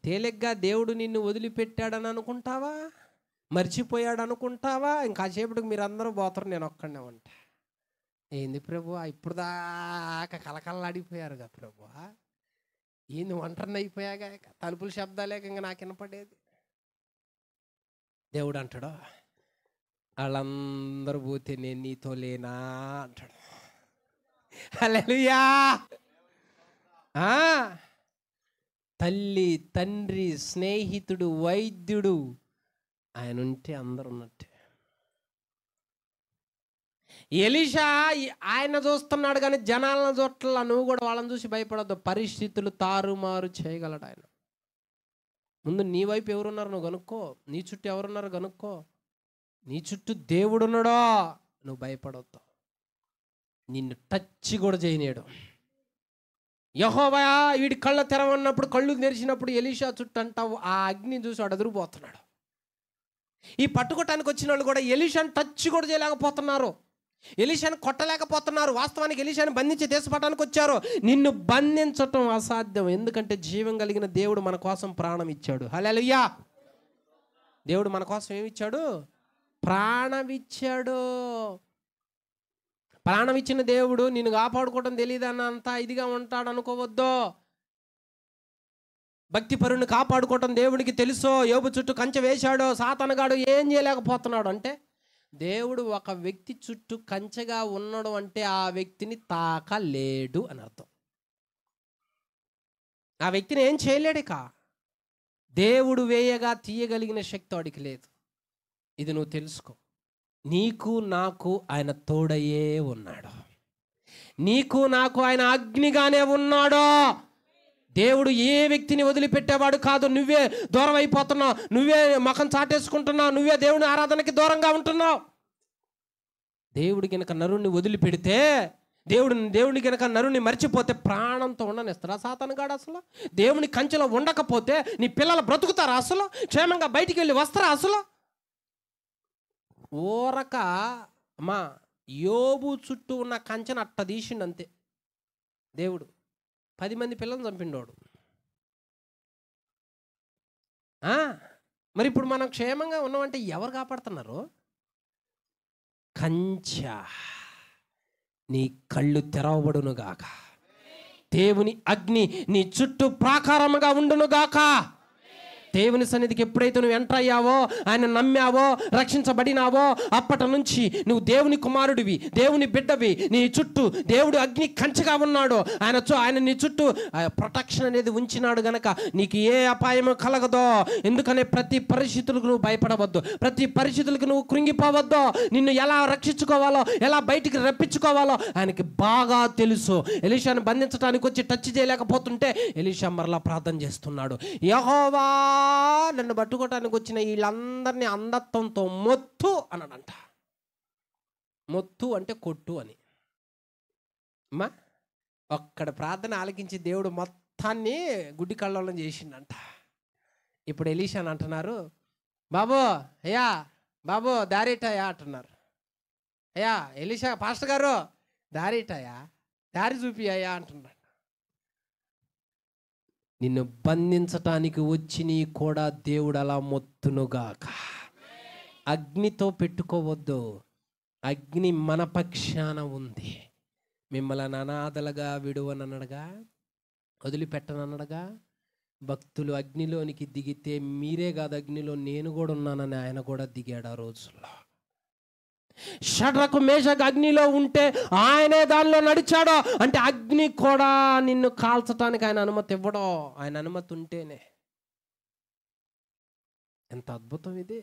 తేలిగ్గా దేవుడు నిన్ను వదిలిపెట్టాడని అనుకుంటావా? మర్చిపోయాడు అనుకుంటావా? ఇంకాసేపటికి మీరు అందరూ పోతారు, నేను ఒక్కడనే ఉంటా. ఏంది ప్రభు ఇప్పుడు దాకా కలకల్లాడిపోయారుగా ప్రభు, ఏంది ఒంటరిని అయిపోయాగా, తలుపుల శబ్దాలేక ఇంకా నాకు వినపడేది. దేవుడు అంటాడు, వాళ్ళందరూ పోతే నేను నీతో లేనా అంటాడు. హల్లెలూయా. తల్లి, తండ్రి, స్నేహితుడు, వైద్యుడు ఆయన ఉంటే అందరు ఉన్నట్టే. ఎలీషా ఆయన చూస్తున్నాడు కానీ జనాలను చూడట్లా. నువ్వు కూడా వాళ్ళని చూసి భయపడద్దు. పరిస్థితులు తారుమారు చేయగలడు ఆయన. ముందు నీ వైపు ఎవరున్నారు నువ్వు కనుక్కో. నీ చుట్టూ ఎవరున్నారు కనుక్కో. నీ చుట్టూ దేవుడు ఉన్నాడో, నువ్వు భయపడవద్దు. నిన్ను టచ్ కూడా చేయనీయడు. యెహోవా వీడి కళ్ళ తెరవన్నప్పుడు, కళ్ళు తెరిచినప్పుడు ఎలీషా చుట్టూ అంటావు ఆ అగ్ని చూసి వాడు ఎదురుపోతున్నాడు. ఈ పట్టుకోటానికి వచ్చిన వాళ్ళు కూడా ఎలీషాను టచ్ కూడా చేయలేకపోతున్నారు. ఎలీషాను కొట్టలేకపోతున్నారు. వాస్తవానికి ఎలీషాను బంధించి దేశపటానికి వచ్చారు. నిన్ను బంధించటం అసాధ్యం. ఎందుకంటే జీవం కలిగిన దేవుడు మన కోసం ప్రాణం ఇచ్చాడు. హల్లెలూయా. దేవుడు మన కోసం ఏమిచ్చాడు? ప్రాణం ఇచ్చాడు. ప్రాణం ఇచ్చిన దేవుడు నిన్ను కాపాడుకోవడం తెలియదన్న అంత ఇదిగా ఉంటాడు అనుకోవద్దు. భక్తి పరుని కాపాడుకోవటం దేవుడికి తెలుసో. యోబు చుట్టూ కంచె వేశాడో, సాతానుగాడు ఏం చేయలేకపోతున్నాడు అంటే, దేవుడు ఒక వ్యక్తి చుట్టూ కంచెగా ఉన్నాడు అంటే ఆ వ్యక్తిని తాకలేడు అని అర్థం. ఆ వ్యక్తిని ఏం చేయలేడుక. దేవుడు వేయగా తీయగలిగిన శక్తి వాడికి లేదు. ఇది నువ్వు తెలుసుకో. నీకు నాకు ఆయన తోడయే ఉన్నాడు. నీకు నాకు ఆయన అగ్నిగానే ఉన్నాడు. దేవుడు ఏ వ్యక్తిని వదిలిపెట్టేవాడు కాదు. నువ్వే దూరం అయిపోతున్నావు, నువ్వే ముఖం చాటేసుకుంటున్నావు, నువ్వే దేవుని ఆరాధనకి దూరంగా ఉంటున్నావు. దేవుడి కనుక నరుణ్ణి వదిలిపెడితే, దేవుడిని కనుక నరుణ్ణి మర్చిపోతే ప్రాణంతో ఉండనిస్తారా సాతానుగాడు? అసలు దేవుని కంచెలో ఉండకపోతే నీ పిల్లలు బ్రతుకుతారా? అసలు క్షేమంగా బయటికి వెళ్ళి వస్తారా? అసలు ఊరక మా యోబు చుట్టూ ఉన్న కంచెను అట్ట తీసిండు అంతే. దేవుడు 10 మంది పిల్లలను చంపిండోడు. మరి ఇప్పుడు మనం క్షేమంగా ఉన్నామంటే ఎవరు కాపాడుతున్నారు? కంచె. నీ కళ్ళు తెరవబడునుగాక. దేవుని అగ్ని నీ చుట్టూ ప్రాకారముగా ఉండునుగాక. దేవుని సన్నిధికి ఎప్పుడైతే నువ్వు ఎంటర్ అయ్యావో, ఆయన నమ్మావో, రక్షించబడినావో, అప్పటి నుంచి నువ్వు దేవుని కుమారుడివి, దేవుని బిడ్డవి. నీ చుట్టూ దేవుడు అగ్ని కంచెగా ఉన్నాడు. ఆయన నీ చుట్టూ ప్రొటెక్షన్ అనేది ఉంచినాడు గనక నీకు ఏ అపాయము కలగదో. ఎందుకనే ప్రతి పరిస్థితులకు నువ్వు భయపడవద్దు. ప్రతి పరిస్థితులకు నువ్వు కృంగిపోవద్దు. నిన్ను ఎలా రక్షించుకోవాలో, ఎలా బయటికి రప్పించుకోవాలో ఆయనకి బాగా తెలుసు. ఎలీషాను బంధించడానికి వచ్చి టచ్ చేయలేకపోతుంటే ఎలీషా మరలా ప్రార్థన చేస్తున్నాడు. యెహోవా నన్ను పట్టుకోవటానికి వచ్చిన వీళ్ళందరినీ అంధత్వంతో మొత్తు అన్నాడంట. మొత్తు అంటే కొట్టు అని. అమ్మా ఒక్కడ ప్రార్థన ఆలకించి దేవుడు మొత్తాన్ని గుడ్డి కళ్ళోలం చేసిండంట. ఇప్పుడు ఎలీషాని అంటున్నారు, బాబు అయ్యా, బాబు దారిటాయా అంటున్నారు. అయ్యా ఎలీషా పాస్టర్ గారు దారిటాయా, దారి చూపియ్యా అంటున్నాడు. నిన్ను బంధించటానికి వచ్చి నీ కూడా దేవుడు అలా మొత్తునుగాక. అగ్నితో పెట్టుకోవద్దు. అగ్ని మన పక్షాన ఉంది. మిమ్మల్ని అనాథలుగా విడువననడగా, వదిలిపెట్టననడగా. భక్తులు అగ్నిలోనికి దిగితే మీరే కాదు, అగ్నిలో నేను కూడా ఉన్నానని ఆయన కూడా దిగాడు ఆ రోజుల్లో. షడ్రకు మేషకు అగ్నిలో ఉంటే ఆయనే దానిలో నడిచాడో అంటే అగ్ని కూడా నిన్ను కాల్చటానికి ఆయన అనుమతి ఇవ్వడో. ఆయన అనుమతి ఉంటేనే. ఎంత అద్భుతం ఇది.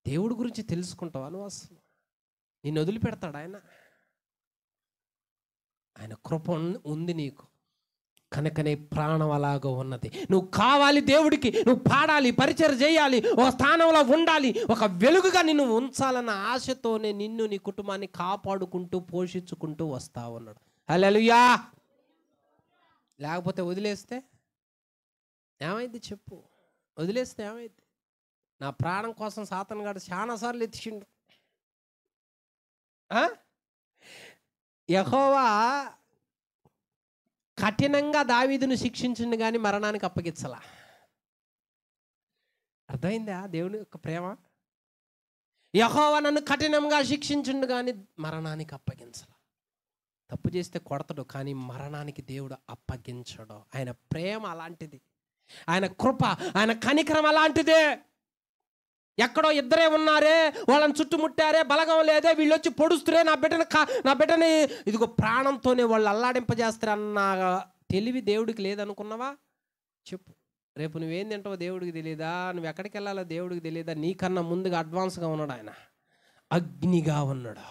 దేవుడి గురించి తెలుసుకుంటావు నువ్వు. అసలు నిన్ను వదిలిపెడతాడు ఆయన. ఆయన కృప ఉంది నీకు కనుకనే ప్రాణం అలాగో ఉన్నది. నువ్వు కావాలి దేవుడికి, నువ్వు పాడాలి, పరిచయం చేయాలి, ఒక స్థానంలో ఉండాలి, ఒక వెలుగుగా నిన్ను ఉంచాలన్న ఆశతోనే నిన్ను నీ కుటుంబాన్ని కాపాడుకుంటూ పోషించుకుంటూ వస్తా ఉన్నాడు. హల్లెలూయా. లేకపోతే వదిలేస్తే ఏమైంది చెప్పు? వదిలేస్తే ఏమైంది? నా ప్రాణం కోసం సాతానుగాడు చాలాసార్లు ఎత్తిచిండు. యెహోవా కఠినంగా దావీదును శిక్షించిండు కానీ మరణానికి అప్పగించలా. అర్థమైందా దేవుని యొక్క ప్రేమ? యెహోవా నన్ను కఠినంగా శిక్షించిండు కానీ మరణానికి అప్పగించలా. తప్పు చేస్తే కొడతాడు కానీ మరణానికి దేవుడు అప్పగించడు. ఆయన ప్రేమ అలాంటిది, ఆయన కృప, ఆయన కనికరం అలాంటిదే. ఎక్కడో ఇద్దరే ఉన్నారే, వాళ్ళని చుట్టుముట్టారే, బలగం లేదే, వీళ్ళు వచ్చి పొడుస్తురే, నా బిడ్డని ఇదిగో ప్రాణంతోనే వాళ్ళు అల్లాడింపజేస్తారన్న తెలివి దేవుడికి లేదనుకున్నావా? చెప్పు. రేపు నువ్వేం తింటావో దేవుడికి తెలియదా? నువ్వు ఎక్కడికి వెళ్ళాలో దేవుడికి తెలియదా? నీకన్నా ముందుగా అడ్వాన్స్గా ఉన్నాడు ఆయన, అగ్నిగా ఉన్నాడు.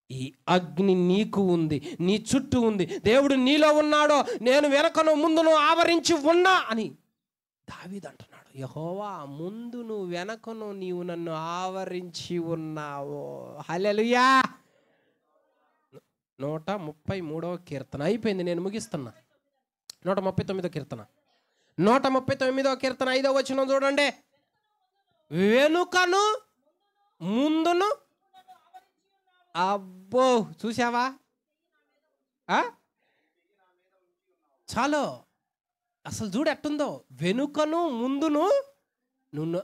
ఈ అగ్ని నీకు ఉంది, నీ చుట్టూ ఉంది. దేవుడు నీలో ఉన్నాడో, నేను వెనకను ముందును ఆవరించి ఉన్నా అని దావీదు అంటున్నాడు. యెహోవా, ముందును వెనకను నీవు నన్ను ఆవరించి ఉన్నావు. హల్లెలూయా. 133వ కీర్తన అయిపోయింది, నేను ముగిస్తున్నా. 139వ కీర్తన 139వ కీర్తన 5వ వచనం చూడండి. వెనుకను ముందును. అబ్బో, చూసావా? చాలు, అసలు చూడు ఎట్టుందో. వెనుకను ముందును నువ్వు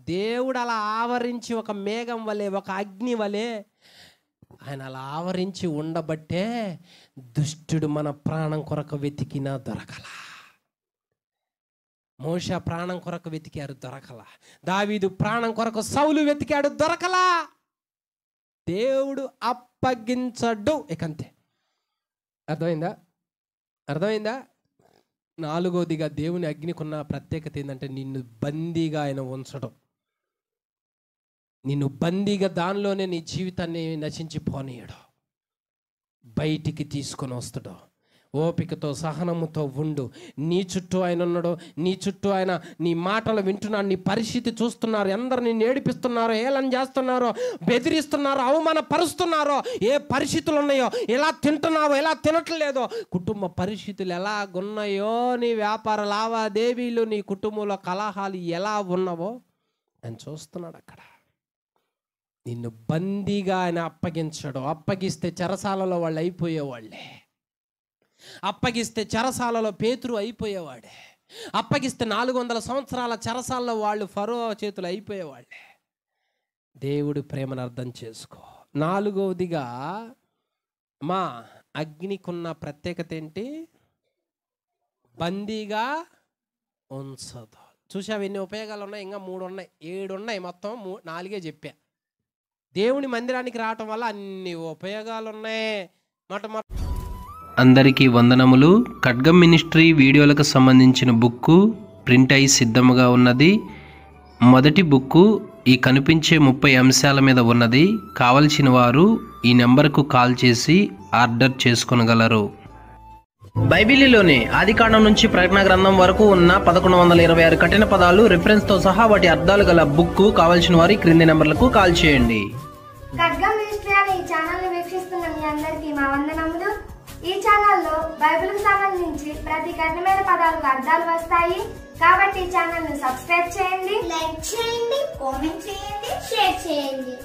దేవుడు అలా ఆవరించి, ఒక మేఘం వలె, ఒక అగ్ని వలె ఆయన అలా ఆవరించి ఉండబట్టే దుష్టుడు మన ప్రాణం కొరకు వెతికినా దొరకలా. మోషే ప్రాణం కొరకు వెతికారు, దొరకలా. దావీదు ప్రాణం కొరకు సౌలు వెతికాడు, దొరకలా. దేవుడు అప్పగించడు. ఇకంతే. అర్థమైందా? 4వదిగా దేవుని అగ్నికున్న ప్రత్యేకత ఏంటంటే నిన్ను బందీగా ఆయన ఉంచడం. నిన్ను బందీగా దానిలోనే నీ జీవితాన్ని నశించిపోనీయడు, బయటికి తీసుకొని వస్తాడు. ఓపికతో సహనముతో ఉండు. నీ చుట్టూ ఆయన ఉన్నాడు, నీ చుట్టూ ఆయన నీ మాటలు వింటున్నాడు, నీ పరిస్థితి చూస్తున్నారు. ఎందరు నిన్ను ఏడిపిస్తున్నారో, ఏళన చేస్తున్నారో, బెదిరిస్తున్నారో, అవమానపరుస్తున్నారో, ఏ పరిస్థితులు ఉన్నాయో, ఎలా తింటున్నావో, ఎలా తినట్లేదో, కుటుంబ పరిస్థితులు ఎలాగున్నాయో, నీ వ్యాపార లావాదేవీలు, నీ కుటుంబంలో కలహాలు ఎలా ఉన్నావో ఆయన చూస్తున్నాడు. అక్కడ నిన్ను బందీగా ఆయన అప్పగించడు. అప్పగిస్తే చెరసాలలో వాళ్ళు అయిపోయేవాళ్ళే. అప్పగిస్తే చెరసాలలో పేతురు అయిపోయేవాడే. అప్పగిస్తే 400 సంవత్సరాల చెరసాలలో వాళ్ళు ఫరో చేతులు అయిపోయేవాళ్ళే. దేవుడి ప్రేమను అర్థం చేసుకో. 4వదిగా మా అగ్నికున్న ప్రత్యేకత ఏంటి? బందీగా ఉంచదు. చూసావు ఎన్ని ఉపయోగాలు ఉన్నాయి? ఇంకా 3 ఉన్నాయి, 7 ఉన్నాయి. మొత్తం 4 చెప్పా. దేవుని మందిరానికి రావటం వల్ల అన్ని ఉపయోగాలు ఉన్నాయి. అందరికీ వందనములు. ఖడ్గం మినిస్ట్రీ వీడియోలకు సంబంధించిన బుక్కు ప్రింట్ అయి సిద్ధముగా ఉన్నది. మొదటి బుక్కు ఈ కనిపించే 30 అంశాల మీద ఉన్నది. కావలసిన వారు ఈ నెంబర్కు కాల్ చేసి ఆర్డర్ చేసుకొనగలరు. బైబిలులోని ఆదికాండం నుంచి ప్రకటన గ్రంథం వరకు ఉన్న 1126 కఠిన పదాలు రిఫరెన్స్తో సహా వాటి అర్థాలు గల బుక్కు కావలసిన వారు క్రింది నెంబర్లకు కాల్ చేయండి. ఖడ్గం మినిస్ట్రీ అనే ఈ ఛానల్ ని వీక్షిస్తున్న మీ అందరికీ మా వందనములు. ఈ ఛానల్లో బైబిల్కి సంబంధించి ప్రతి కఠినమైన పదాలకు అర్థాలు వస్తాయి. కాబట్టి ఈ ఛానల్ ను సబ్స్క్రైబ్ చేయండి, లైక్ చేయండి, కామెంట్ చేయండి, షేర్ చేయండి.